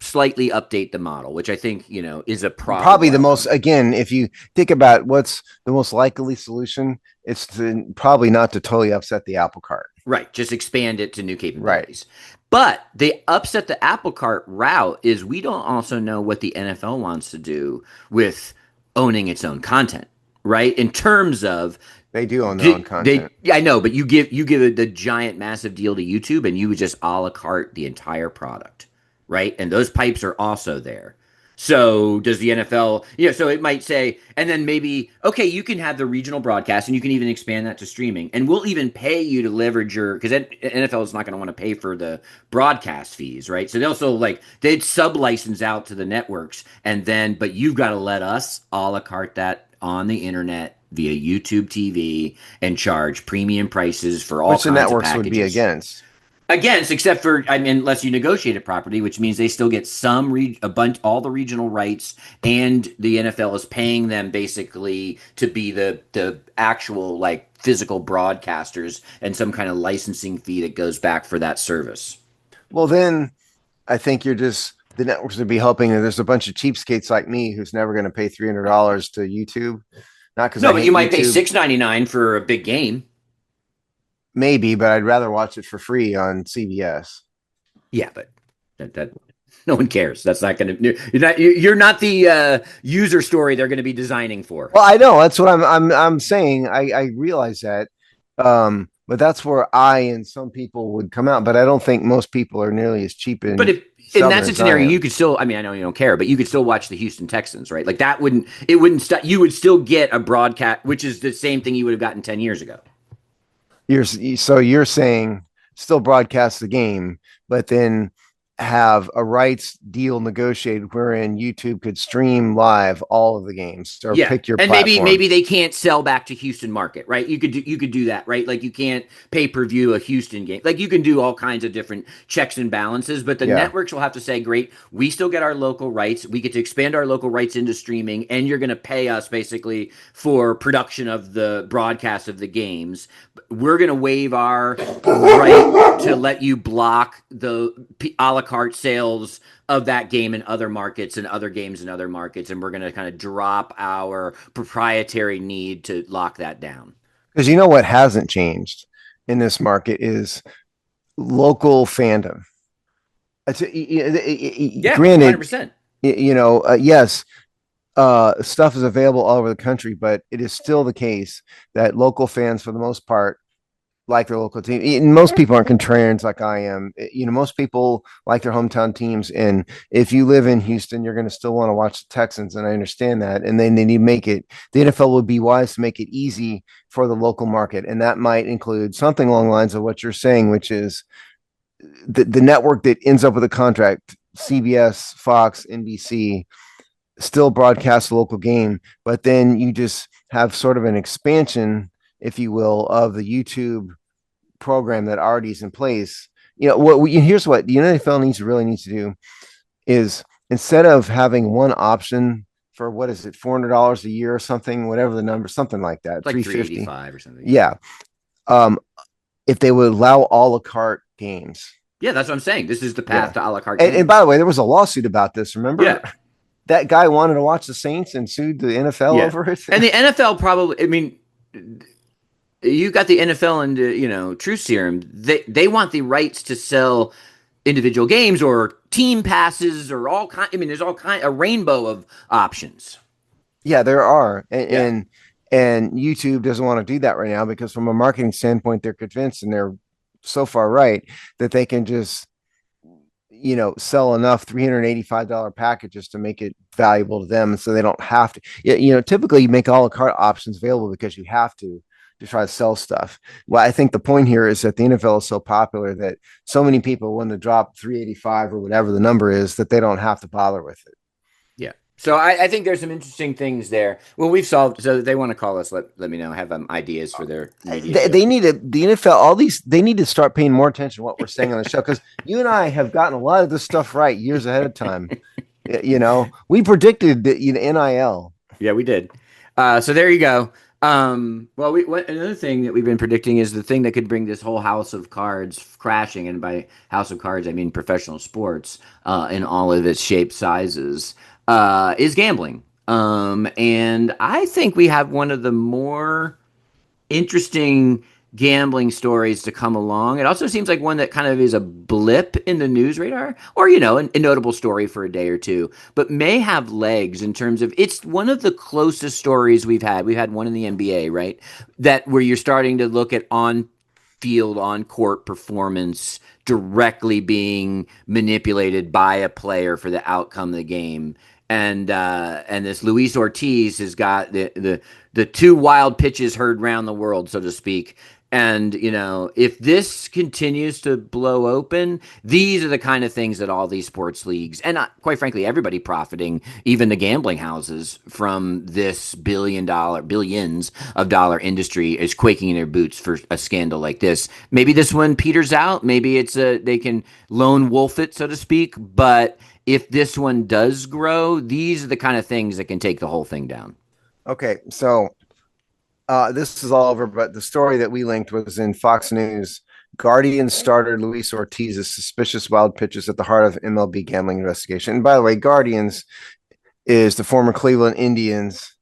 slightly update the model, which I think, is a problem. Probably the most, again, if you think about what's the most likely solution, it's probably not to totally upset the apple cart. Right. Just expand it to new capabilities. Right. But the upset the apple cart route is, we don't also know what the NFL wants to do with owning its own content, right? In terms of, they do own their own content. I know, but you give the giant, massive deal to YouTube, and you would just a la carte the entire product. Right. And those pipes are also there. So does the NFL, so it might say, and then maybe, okay, you can have the regional broadcast and you can even expand that to streaming. And we'll even pay you to leverage because NFL is not going to want to pay for the broadcast fees, right? So they'd sub-license out to the networks, but you've got to let us a la carte that on the internet via YouTube TV and charge premium prices for all kinds of packages. Which the networks would be against. Except for, unless you negotiate it properly, which means they still get all the regional rights, and the NFL is paying them basically to be the actual physical broadcasters, and some kind of licensing fee that goes back for that service. Well, then I think the networks would be helping. And there's a bunch of cheapskates like me who's never going to pay $300 to YouTube. Not because but you might pay $6.99 for a big game. Maybe, but I'd rather watch it for free on CBS. Yeah, but that no one cares. That's not going to. You're not the user story they're going to be designing for. Well, I know, that's what I'm saying. I realize that, but that's where I and some people would come out. But I don't think most people are nearly as cheap. But if in that scenario, you could still. I know you don't care, but you could still watch the Houston Texans, right? That wouldn't stop. You would still get a broadcast, which is the same thing you would have gotten 10 years ago. You're saying still broadcast the game, but then have a rights deal negotiated wherein YouTube could stream live all of the games or pick your platform. And maybe they can't sell back to Houston market, right? You could do that, right? You can't pay-per-view a Houston game. You can do all kinds of different checks and balances, but the networks will have to say, great, we still get our local rights. We get to expand our local rights into streaming, and you're going to pay us basically for production of the broadcast of the games. We're going to waive our right to let you block the a la carte sales of that game in other markets and other games in other markets, and we're going to kind of drop our proprietary need to lock that down. Because what hasn't changed in this market is local fandom. Granted, 100%. Yes, stuff is available all over the country, but it is still the case that local fans, for the most part, like their local team. And most people aren't contrarians like I am. Most people like their hometown teams. And if you live in Houston, you're going to still want to watch the Texans. And I understand that. And then they need to make it, the NFL would be wise to make it easy for the local market. And that might include something along the lines of what you're saying, which is the network that ends up with a contract, CBS, Fox, NBC, still broadcast the local game, but then you just have sort of an expansion, if you will, of the YouTube program that already is in place. Here's what the NFL really needs to do is, instead of having one option for, what is it, $400 a year or something, whatever the number, something like that, It's like 350 $385 or something. Yeah. If they would allow a la carte games. Yeah, that's what I'm saying. This is the path to a la carte. And by the way, there was a lawsuit about this. Remember? Yeah. That guy wanted to watch the Saints and sued the NFL over it. And the NFL probably, I mean, you got the NFL and Truth Serum. They want the rights to sell individual games or team passes or all kind. I mean, there's a rainbow of options. Yeah, there are, and YouTube doesn't want to do that right now because, from a marketing standpoint, they're convinced, and they're so far right, that they can just sell enough $385 packages to make it valuable to them, so they don't have to. Typically you make a la carte options available because you have to try to sell stuff. Well, I think the point here is that the NFL is so popular that so many people want to drop 385 or whatever the number is, that they don't have to bother with it. Yeah. So I think there's some interesting things there. Well, we've solved. So they want to call us. Let me know. Have ideas for their media. They need to, the NFL, they need to start paying more attention to what we're saying on the show, because you and I have gotten a lot of this stuff right years ahead of time. We predicted the NIL. Yeah, we did. So there you go. Another thing that we've been predicting is the thing that could bring this whole house of cards crashing, and by house of cards I mean professional sports in all of its shapes, sizes, is gambling. And I think we have one of the more interesting gambling stories to come along. It also seems like one that kind of is a blip in the news radar, or a notable story for a day or two, but may have legs in terms of, it's one of the closest stories we've had. We've had one in the NBA, right? That where you're starting to look at on-field, on-court performance directly being manipulated by a player for the outcome of the game. And this Luis Ortiz has got the two wild pitches heard round the world, so to speak. And, if this continues to blow open, these are the kind of things that all these sports leagues, and quite frankly, everybody profiting, even the gambling houses, from this billions of dollar industry, is quaking in their boots for a scandal like this. Maybe this one peters out. Maybe they can lone wolf it, so to speak. But if this one does grow, these are the kind of things that can take the whole thing down. Okay, so this is all over, but the story that we linked was in Fox News. Guardian starter Luis Ortiz's suspicious wild pitches at the heart of MLB gambling investigation. And by the way, Guardians is the former Cleveland Indians,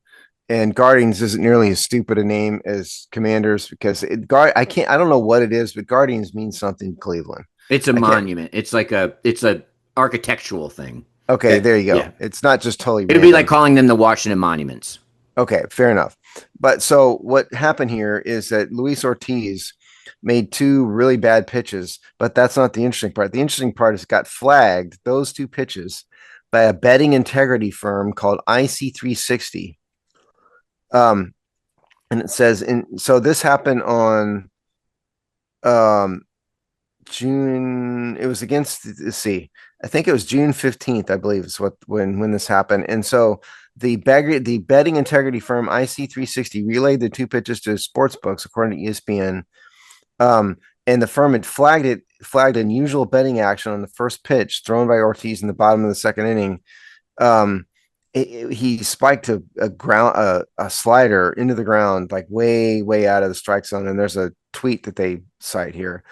and Guardians isn't nearly as stupid a name as Commanders, because I don't know what it is, but Guardians means something in Cleveland. It's a monument. It's a architectural thing. Okay, there you go. Yeah. It's not just totally random. It'd be like calling them the Washington Monuments. Okay, fair enough. But so what happened here is that Luis Ortiz made two really bad pitches, but that's not the interesting part. The interesting part is got flagged, those two pitches, by a betting integrity firm called IC360. And it says, so this happened on June. It was against, let's see, I think it was June 15th, I believe, is when this happened. And so the betting integrity firm IC360 relayed the two pitches to sports books, according to ESPN. And the firm had flagged unusual betting action on the first pitch thrown by Ortiz in the bottom of the second inning. He spiked a slider into the ground, like way out of the strike zone. And there's a tweet that they cite here.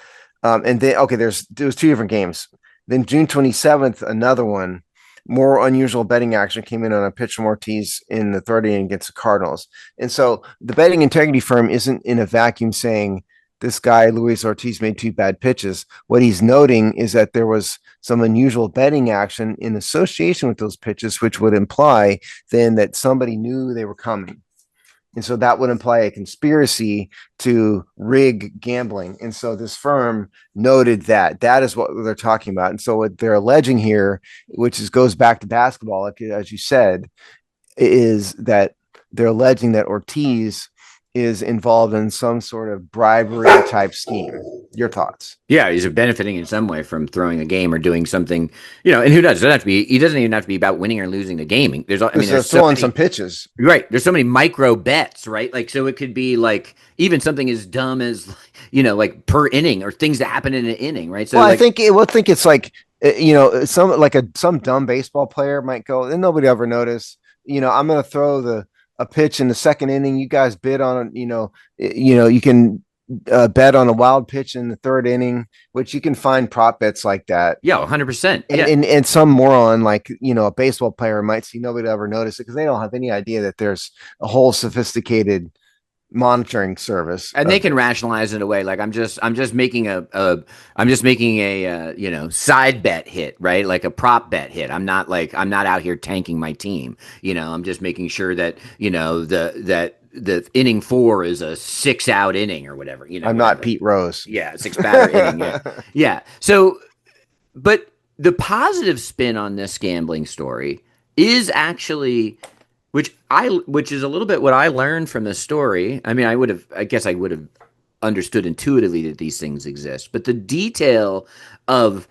There was two different games. Then June 27th, another one, more unusual betting action came in on a pitch from Ortiz in the third inning against the Cardinals. And so the betting integrity firm isn't in a vacuum saying this guy, Luis Ortiz, made two bad pitches. What he's noting is that there was some unusual betting action in association with those pitches, which would imply then that somebody knew they were coming. And so that would imply a conspiracy to rig gambling. And so this firm noted that is what they're talking about. And so what they're alleging here, which goes back to basketball, like, as you said, is that they're alleging that Ortiz is involved in some sort of bribery type scheme. Your thoughts? Yeah, he's benefiting in some way from throwing a game or doing something, and who does? It doesn't have to be. He doesn't even have to be about winning or losing the game. There's so throwing many. some pitches. Right. There's so many micro bets, right? Like, so it could be like even something as dumb as, like per inning or things that happen in an inning, right? So, Well, like, I think it's like, some dumb baseball player might go, and nobody ever notice. I'm going to throw a pitch in the second inning. You guys bid on, you can bet on a wild pitch in the third inning, which you can find prop bets like that. yeah, 100%. And, Yeah. and some moron like a baseball player might see nobody ever notice it because they don't have any idea that there's a whole sophisticated monitoring service, And they can rationalize it away. Like, I'm just making a side bet hit, right? Like a prop bet hit. I'm not out here tanking my team. I'm just making sure that, the inning 4 is a 6-out inning or whatever, I'm not Pete Rose. Yeah. 6-batter inning. Yeah. Yeah. So, but the positive spin on this gambling story is actually, which is a little bit what I learned from this story. I mean, I guess I would have understood intuitively that these things exist, but the detail of,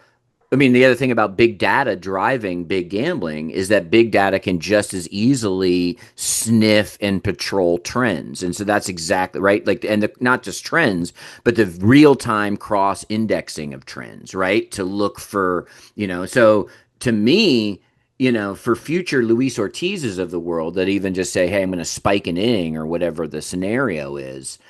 the other thing about big data driving big gambling is that big data can just as easily sniff and patrol trends. And so that's exactly right. Like, and not just trends, but the real time cross indexing of trends, right? To look for, so to me, for future Luis Ortiz's of the world that even just say, hey, I'm going to spike an inning or whatever the scenario is.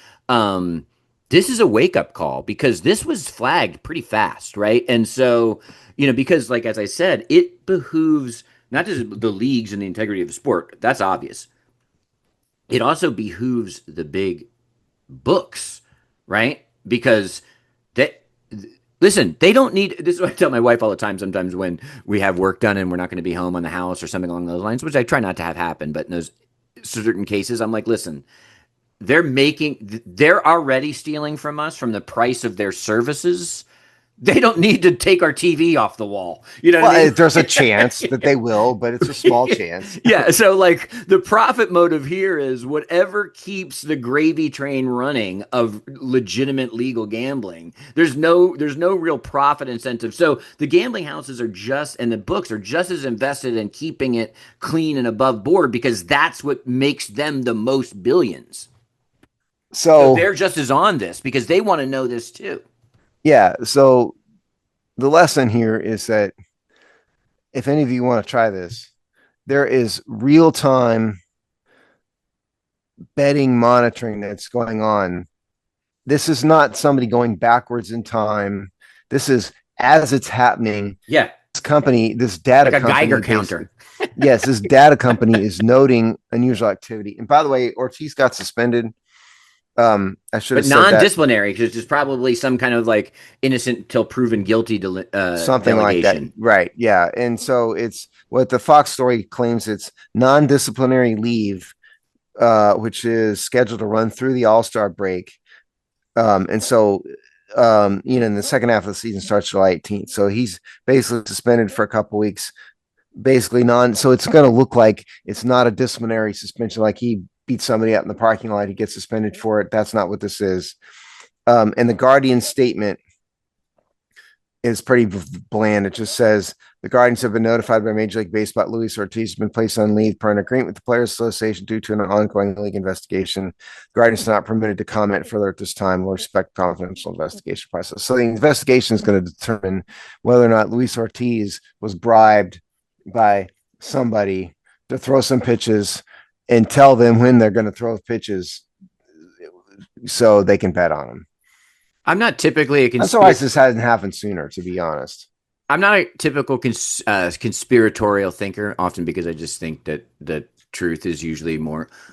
This is a wake up call because this was flagged pretty fast, right? And so, because like, as I said, it behooves not just the leagues and the integrity of the sport. That's obvious. It also behooves the big books, right? Because listen, they don't need, this is what I tell my wife all the time sometimes when we have work done and we're not going to be home on the house or something along those lines, which I try not to have happen. But in those certain cases, I'm like, listen, they're already stealing from us from the price of their services. They don't need to take our TV off the wall. You know what I mean? There's a chance that they will, but it's a small chance. Yeah. So, like, the profit motive here is whatever keeps the gravy train running of legitimate legal gambling. There's no real profit incentive. So the gambling houses and the books are just as invested in keeping it clean and above board because that's what makes them the most billions. So they're just as on this because they want to know this too. Yeah. So the lesson here is that if any of you want to try this, there is real time betting monitoring that's going on. This is not somebody going backwards in time. This is as it's happening. Yeah. This data like a company, Geiger counter. Yes, this data company is noting unusual activity. And by the way, Ortiz got suspended. I should have said non-disciplinary because it's probably some kind of like innocent till proven guilty something delegation. Like that, right? Yeah, and so it's what the Fox story claims. It's non-disciplinary leave, which is scheduled to run through the All-Star break, and so in the second half of the season starts July 18th. So he's basically suspended for a couple weeks, basically so it's going to look like it's not a disciplinary suspension, like he beat somebody up in the parking lot, he gets suspended for it. That's not what this is. And the Guardian statement is pretty bland. It just says the Guardians have been notified by Major League Baseball Luis Ortiz has been placed on leave per an agreement with the Players Association due to an ongoing league investigation. The Guardians are not permitted to comment further at this time. We'll respect confidential investigation process. So the investigation is going to determine whether or not Luis Ortiz was bribed by somebody to throw some pitches and tell them when they're going to throw pitches so they can bet on them. I'm not typically I'm surprised this hasn't happened sooner, to be honest. I'm not a typical conspiratorial thinker, often because I just think that the truth is usually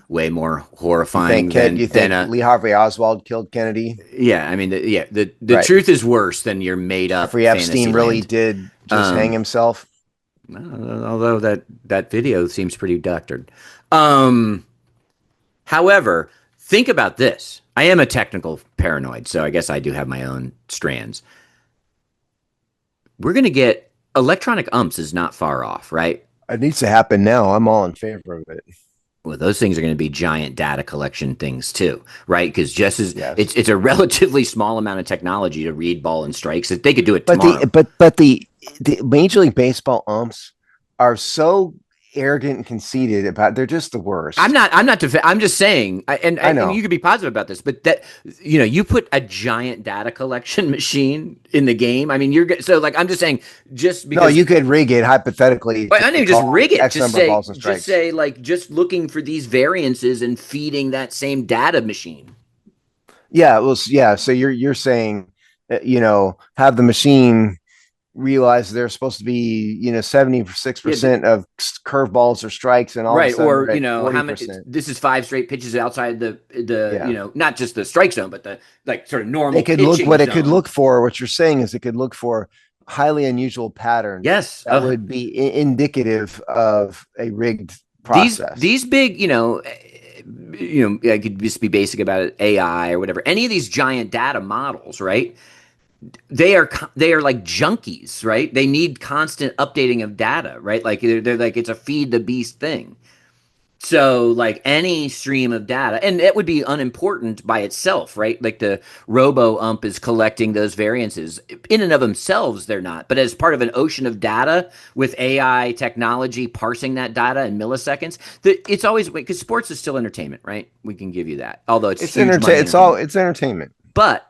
way more horrifying. You think Lee Harvey Oswald killed Kennedy? Yeah, I mean, the right. Truth is worse than your made up. Jeffrey Epstein really did just hang himself. Although that video seems pretty doctored. However, think about this. I am a technical paranoid, so I guess I do have my own strands. We're going to get electronic umps is not far off, right? It needs to happen now. I'm all in favor of it. Well, those things are going to be giant data collection things too, right? Because just as Yes. it's a relatively small amount of technology to read ball and strikes, that they could do it But tomorrow. the Major League Baseball umps are so arrogant and conceited about they're just the worst. I'm just saying, I and know. you could be positive about this, but that you put a giant data collection machine in the game. I mean, so like I'm just saying, just No, because you could rig it hypothetically I to didn't even just call rig it. X number of balls and strikes. Like just looking for these variances and feeding that same data machine. Yeah, well, yeah. So you're saying, have the machine realize they're supposed to be 76% of curveballs or strikes, and all of a Right, sudden or they're at how many? 40%. This is 5 straight pitches outside the Yeah, not just the strike zone, but the like sort of they normal could look pitching what it could zone. look for. What you're saying is it could look for highly unusual patterns Yes, that would be indicative of a rigged process. these big I could just be basic about it, AI or whatever. Any of these giant data models, right? They are like junkies, right? They need constant updating of data, right? Like they're like it's a feed the beast thing. So, like any stream of data, and it would be unimportant by itself, right? Like the robo ump is collecting those variances. In and of themselves, they're not. But as part of an ocean of data with AI technology parsing that data in milliseconds, it's always because sports is still entertainment, right? We can give you that. Although it's huge money entertainment. It's entertainment. But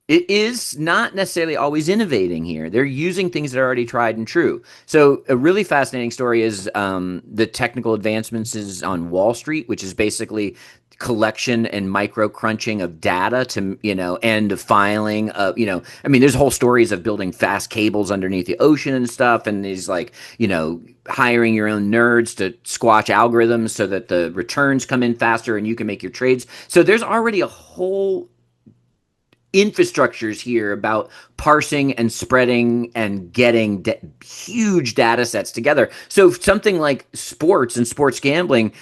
it is not necessarily always innovating here. They're using things that are already tried and true. So a really fascinating story is the technical advancements is on Wall Street, which is basically collection and micro crunching of data to and filing of I mean there's whole stories of building fast cables underneath the ocean and stuff, and these like hiring your own nerds to squash algorithms so that the returns come in faster and you can make your trades. So there's already a whole infrastructures here about parsing and spreading and getting huge data sets together. So something like sports and sports gambling,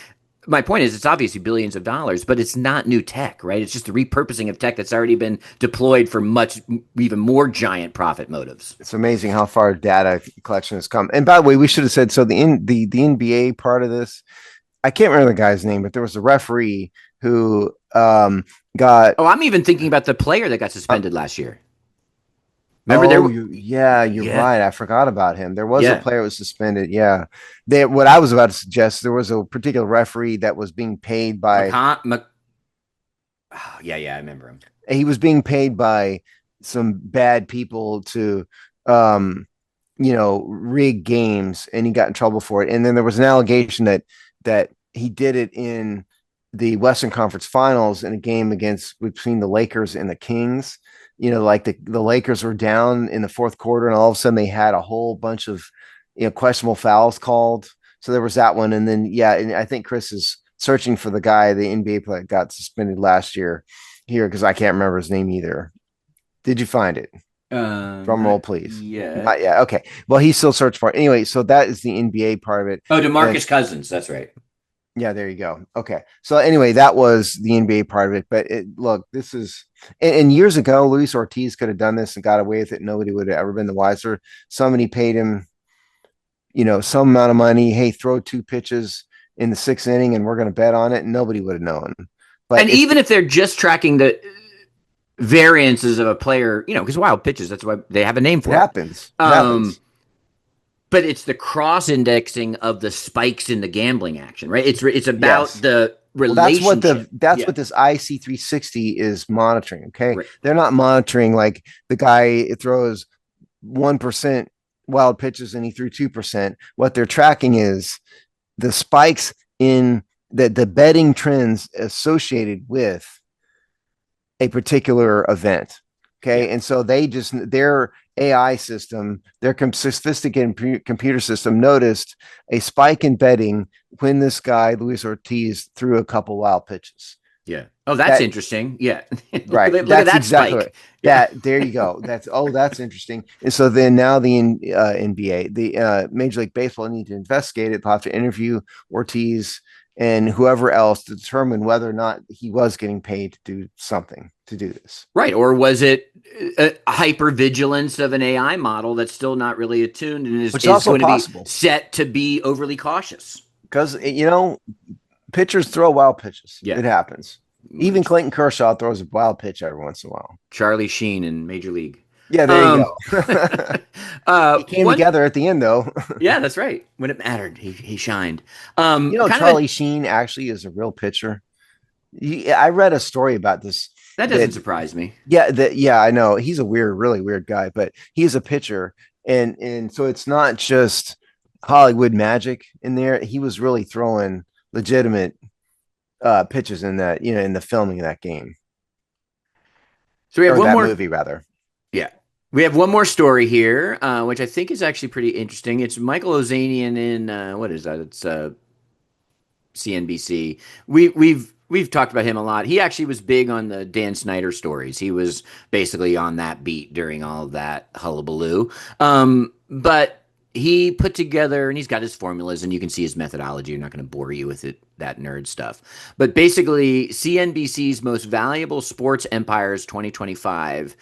my point is it's obviously billions of dollars, but it's not new tech, right? It's just the repurposing of tech that's already been deployed for much even more giant profit motives. It's amazing how far data collection has come. And by the way, we should have said so the NBA part of this, I can't remember the guy's name, but there was a referee who got. Oh, I'm even thinking about the player that got suspended last year. Remember you're right. I forgot about him. There was a player who was suspended. Yeah. What I was about to suggest, there was a particular referee that was being paid by. Oh, yeah, I remember him. He was being paid by some bad people to, rig games, and he got in trouble for it. And then there was an allegation that he did it in the Western Conference Finals in a game between the Lakers and the Kings. Like the Lakers were down in the fourth quarter, and all of a sudden they had a whole bunch of questionable fouls called. So there was that one, and then and I think Chris is searching for the guy, the NBA player that got suspended last year here, because I can't remember his name either. Did you find it? Drum roll, please. Yeah. Yeah. Okay. Well, he's still searching for it. Anyway, so that is the NBA part of it. Oh, DeMarcus Cousins. That's right. Yeah, there you go. Okay. So anyway, that was the NBA part of it. But look, this is, and years ago, Luis Ortiz could have done this and got away with it. Nobody would have ever been the wiser. Somebody paid him, some amount of money. Hey, throw 2 pitches in the 6th inning and we're going to bet on it. And nobody would have known. But even if they're just tracking the variances of a player, because wild pitches, that's why they have a name for it. It happens. But it's the cross indexing of the spikes in the gambling action, right? It's about the relationship. Well, that's what this IC360 is monitoring. Okay. Right. They're not monitoring like the guy throws 1% wild pitches and he threw 2%. What they're tracking is the spikes in the betting trends associated with a particular event. Okay. And so their AI system, their sophisticated computer system noticed a spike in betting when this guy, Luis Ortiz, threw a couple wild pitches. Yeah. Oh, that's interesting. Yeah. Right. Look that's at that exactly spike. Right. Yeah. There you go. That's interesting. And so then now the NBA, the Major League Baseball need to investigate it. They'll have to interview Ortiz and whoever else to determine whether or not he was getting paid to do something to do this. Right. Or was it a hypervigilance of an AI model that's still not really attuned and is also going possible. To be set to be overly cautious? Because, Pitchers throw wild pitches. Yeah. It happens. Even Clayton Kershaw throws a wild pitch every once in a while. Charlie Sheen in Major League. Yeah, there you go. It came together at the end, though. Yeah, that's right. When it mattered, he shined. Charlie Sheen actually is a real pitcher. I read a story about this. That doesn't surprise me. Yeah, I know. He's a really weird guy, but he's a pitcher. And so it's not just Hollywood magic in there. He was really throwing legitimate pitches in that, in the filming of that game. So we have one more movie, rather. Yeah. We have one more story here, which I think is actually pretty interesting. It's Michael Ozanian in what is that? It's CNBC. We've talked about him a lot. He actually was big on the Dan Snyder stories. He was basically on that beat during all of that hullabaloo. But he put together, and he's got his formulas, and you can see his methodology. I'm not going to bore you with that nerd stuff. But basically, CNBC's most valuable sports empires 2025.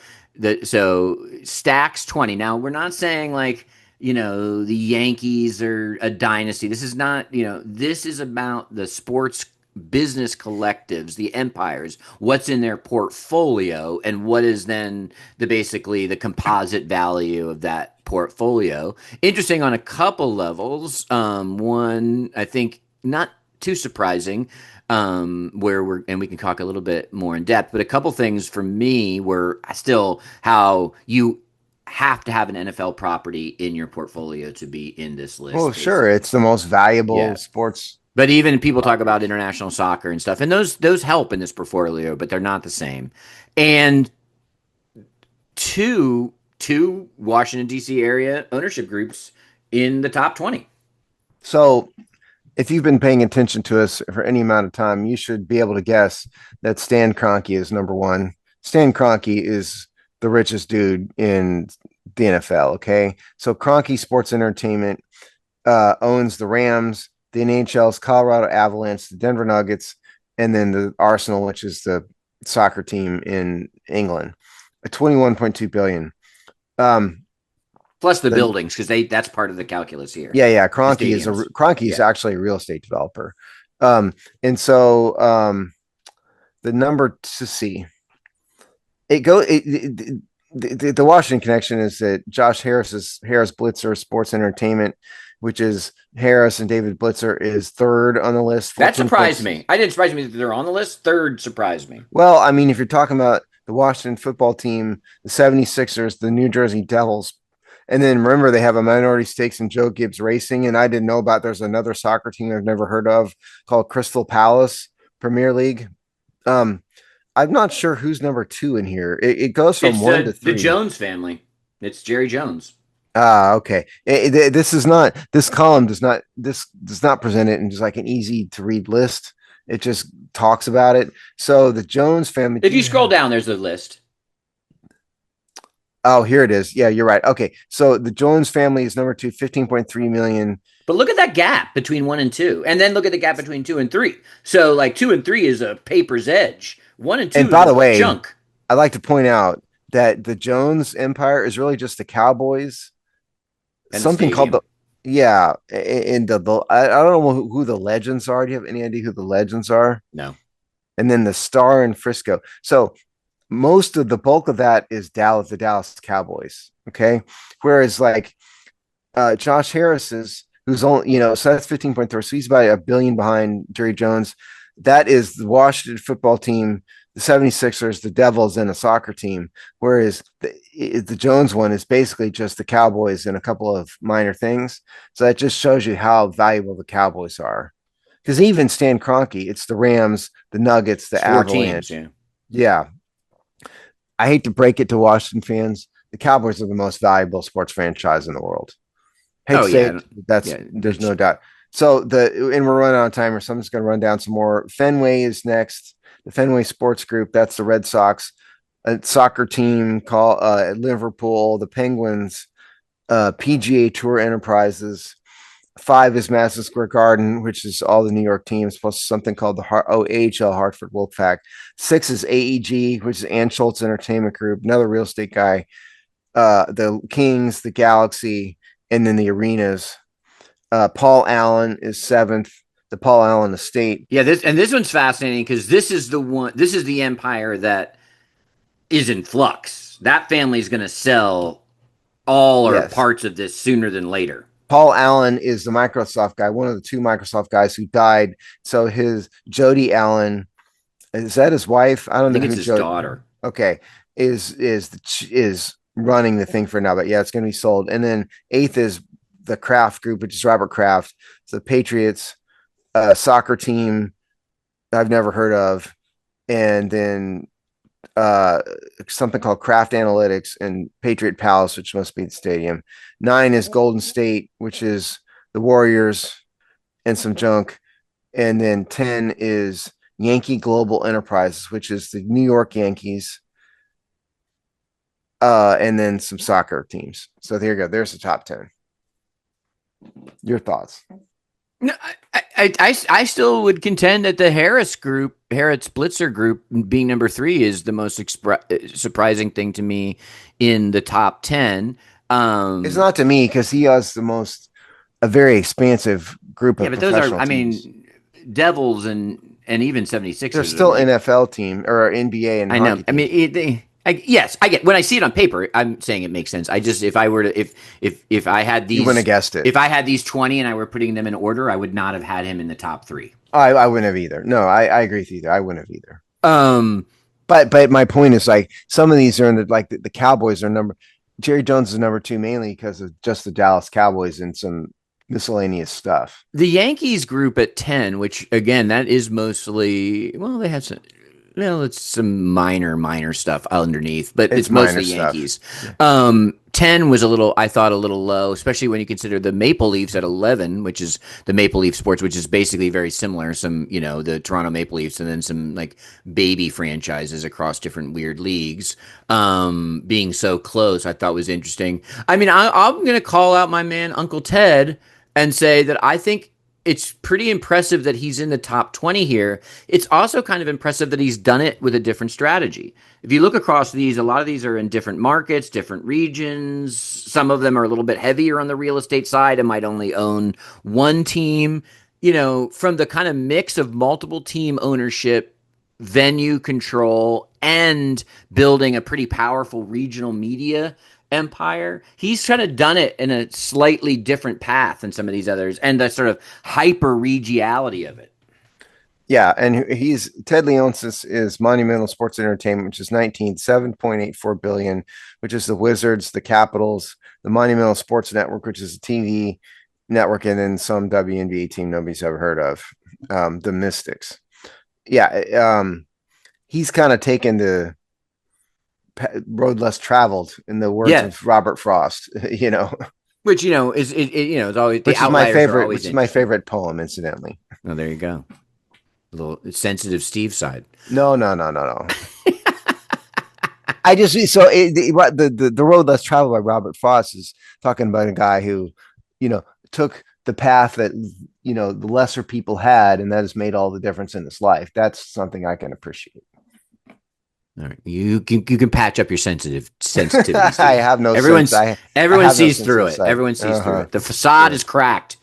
So stacks 20. Now, we're not saying like, the Yankees are a dynasty. This is not, this is about the sports business collectives, the empires, what's in their portfolio, and what is then basically the composite value of that portfolio. Interesting on a couple levels. One, I think not too surprising, where we can talk a little bit more in depth, but a couple things for me were still how you have to have an NFL property in your portfolio to be in this list. Oh, sure. It's the most valuable sports. But even people talk about international soccer and stuff, and those help in this portfolio, but they're not the same. And two Washington, D.C. area ownership groups in the top 20. So if you've been paying attention to us for any amount of time, you should be able to guess that Stan Kroenke is number one. Stan Kroenke is the richest dude in the NFL, okay? So Kroenke Sports Entertainment owns the Rams, the NHL's Colorado Avalanche, the Denver Nuggets, and then the Arsenal, which is the soccer team in England. A $21.2 billion. Plus the buildings, because that's part of the calculus here. Yeah. Kroenke is actually a real estate developer. And so the number to see, the Washington connection is that Josh Harris Blitzer Sports Entertainment, which is Harris and David Blitzer, is third on the list. That surprised me. I didn't surprise me that they're on the list. Third surprised me. Well, I mean, if you're talking about the Washington football team, the 76ers, the New Jersey Devils, and then remember they have a minority stakes in Joe Gibbs Racing, and I didn't know about. There's another soccer team I've never heard of called Crystal Palace Premier League. I'm not sure who's number two in here. It goes from one to three. The Jones family. It's Jerry Jones. Okay. This column does not present it in just like an easy to read list. It just talks about it. So the Jones family. If you scroll down, there's a list. Oh, here it is. Yeah, you're right. Okay. So the Jones family is number two, 15.3 million. But look at that gap between 1 and 2. And then look at the gap between 2 and 3. So like 2 and 3 is a paper's edge. 1 and 2 and by the way, junk. I'd like to point out that the Jones empire is really just the Cowboys. And something called I don't know who the legends are. Do you have any idea who the legends are? No. And then the Star in Frisco. So most of the bulk of that is the Dallas Cowboys. Okay. Whereas like Josh Harris's, who's only, so that's 15.3. So he's about $1 billion behind Jerry Jones. That is the Washington football team, the 76ers, the Devils, and a soccer team. Whereas the Jones one is basically just the Cowboys and a couple of minor things. So that just shows you how valuable the Cowboys are. Because even Stan Kroenke, it's the Rams, the Nuggets, the Avalanche. Teams, yeah. I hate to break it to Washington fans. The Cowboys are the most valuable sports franchise in the world. There's no doubt. So and we're running out of time, so I'm just going to run down some more. Fenway is next. The Fenway Sports Group, that's the Red Sox, a soccer team called Liverpool, the Penguins, PGA Tour Enterprises. 5 is Madison Square Garden, which is all the New York teams, plus something called the AHL Hartford Wolfpack. 6 is AEG, which is Ann Schultz Entertainment Group, another real estate guy. The Kings, the Galaxy, and then the Arenas. Paul Allen is 7th. the Paul Allen estate. Yeah, this one's fascinating because this is the empire that is in flux. That family's going to sell all or Yes. parts of this sooner than later. Paul Allen is the Microsoft guy, one of the two Microsoft guys who died. So his Jody Allen, is that his wife? I don't know think who it's his daughter. Okay, is running the thing for now, but yeah, it's going to be sold. And then eighth is the Kraft Group, which is Robert Kraft. It's the Patriots soccer team I've never heard of, and then something called Kraft Analytics and Patriot Palace, which must be the stadium. 9 is Golden State, which is the Warriors and some junk. And then 10 is Yankee Global Enterprises, which is the New York Yankees. And then some soccer teams. So there you go. There's the top 10. Your thoughts? No, I still would contend that the Harris Blitzer group being number 3 is the most surprising thing to me in the top 10. It's not to me because he has a very expansive group of professional teams. Devils and even 76ers. They're still NFL team or NBA and I know. I mean, yes, I get when I see it on paper. I'm saying it makes sense. I just if I were to if I had these, you wouldn't have guessed it. If I had these 20 and I were putting them in order, I would not have had him in the top 3. I wouldn't have either. No, I agree with you there. I wouldn't have either. But my point is like some of these are in the Cowboys are number. Jerry Jones is number 2 mainly because of just the Dallas Cowboys and some miscellaneous stuff. The Yankees group at 10, which again that is mostly they have some. Well, it's some minor stuff underneath, but it's mostly Yankees. Yeah. 10 was I thought a little low, especially when you consider the Maple Leafs at 11, which is the Maple Leaf Sports, which is basically very similar. Some, the Toronto Maple Leafs and then some like baby franchises across different weird leagues. Being so close, I thought was interesting. I mean, I'm going to call out my man, Uncle Ted, and say that I think it's pretty impressive that he's in the top 20 here. It's also kind of impressive that he's done it with a different strategy. If you look across these, a lot of these are in different markets, different regions. Some of them are a little bit heavier on the real estate side and might only own one team. From the kind of mix of multiple team ownership, venue control, and building a pretty powerful regional media empire, he's kind of done it in a slightly different path than some of these others, and the sort of hyper regionality of it. Yeah, and Ted Leonsis is Monumental Sports Entertainment, which is 19, 7.84 billion, which is the Wizards, the Capitals, the Monumental Sports Network, which is a TV network, and then some WNBA team nobody's ever heard of, the Mystics. Yeah, he's kind of taken the road less traveled, in the words of Robert Frost. Which is always the outliers. Which is my favorite poem, incidentally. Oh, there you go. A little sensitive Steve side. No. I just the road less traveled by Robert Frost is talking about a guy who, took the path that the lesser people had, and that has made all the difference in his life. That's something I can appreciate. All right, you can patch up your sensitivity. I have no. Everyone sees no through it. Everyone sees through it. The facade is cracked.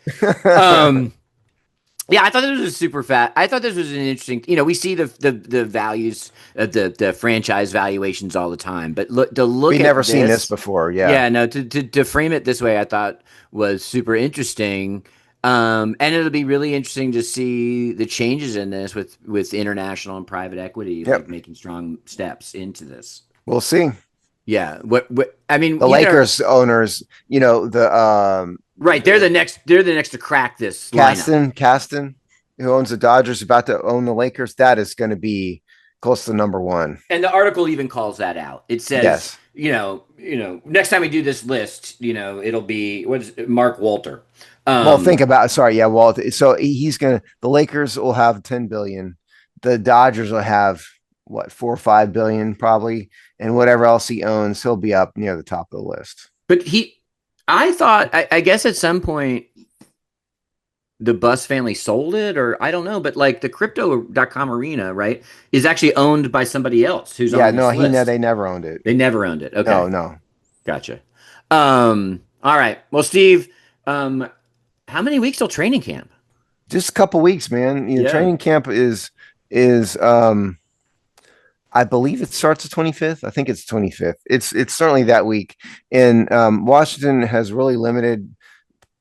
Yeah, I thought this was super fat. I thought this was an interesting. We see the values of the franchise valuations all the time, but we've never seen this before. Yeah, no. To frame it this way, I thought was super interesting. And it'll be really interesting to see the changes in this with international and private equity making strong steps into this. We'll see. Yeah. What I mean, the Lakers owners, right. They're the next to crack this. Caston, who owns the Dodgers, about to own the Lakers. That is going to be close to number 1. And the article even calls that out. It says, next time we do this list, it'll be Mark Walter. Think about Walter. So the Lakers will have 10 billion. The Dodgers will have 4 or 5 billion probably, and whatever else he owns, he'll be up near the top of the list. But I guess at some point the Buss family sold it, or I don't know, but like the crypto.com arena, right, is actually owned by somebody else who's on this list. They never owned it. They never owned it. Okay. No. Gotcha. All right. Well, Steve, how many weeks till training camp? Just a couple weeks, man. Yeah. Training camp is I believe it starts the 25th. I think it's 25th. It's certainly that week. And Washington has really limited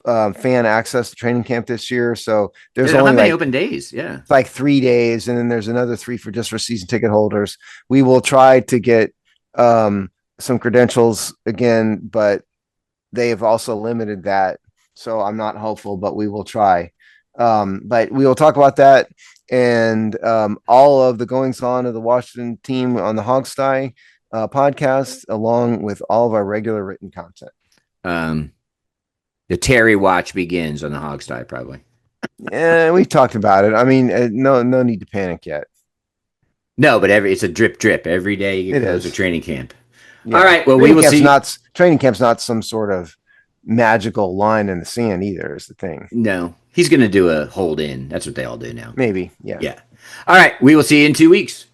fan access to training camp this year. So there's only how many open days? Yeah. It's like 3 days, and then there's another 3 for season ticket holders. We will try to get some credentials again, but they have also limited that. So I'm not hopeful, but we will try. But we will talk about that and all of the goings on of the Washington team on the Hogsty podcast, along with all of our regular written content. The Terry watch begins on the Hogsty, probably. Yeah, we talked about it. I mean, no need to panic yet. No, but it's a drip every day. You go to training camp. Yeah. All right. Well, we will see. Training camp's not some sort of magical line in the sand either. Is the thing. No, he's going to do a hold in. That's what they all do now. Maybe. Yeah. Yeah. All right. We will see you in 2 weeks.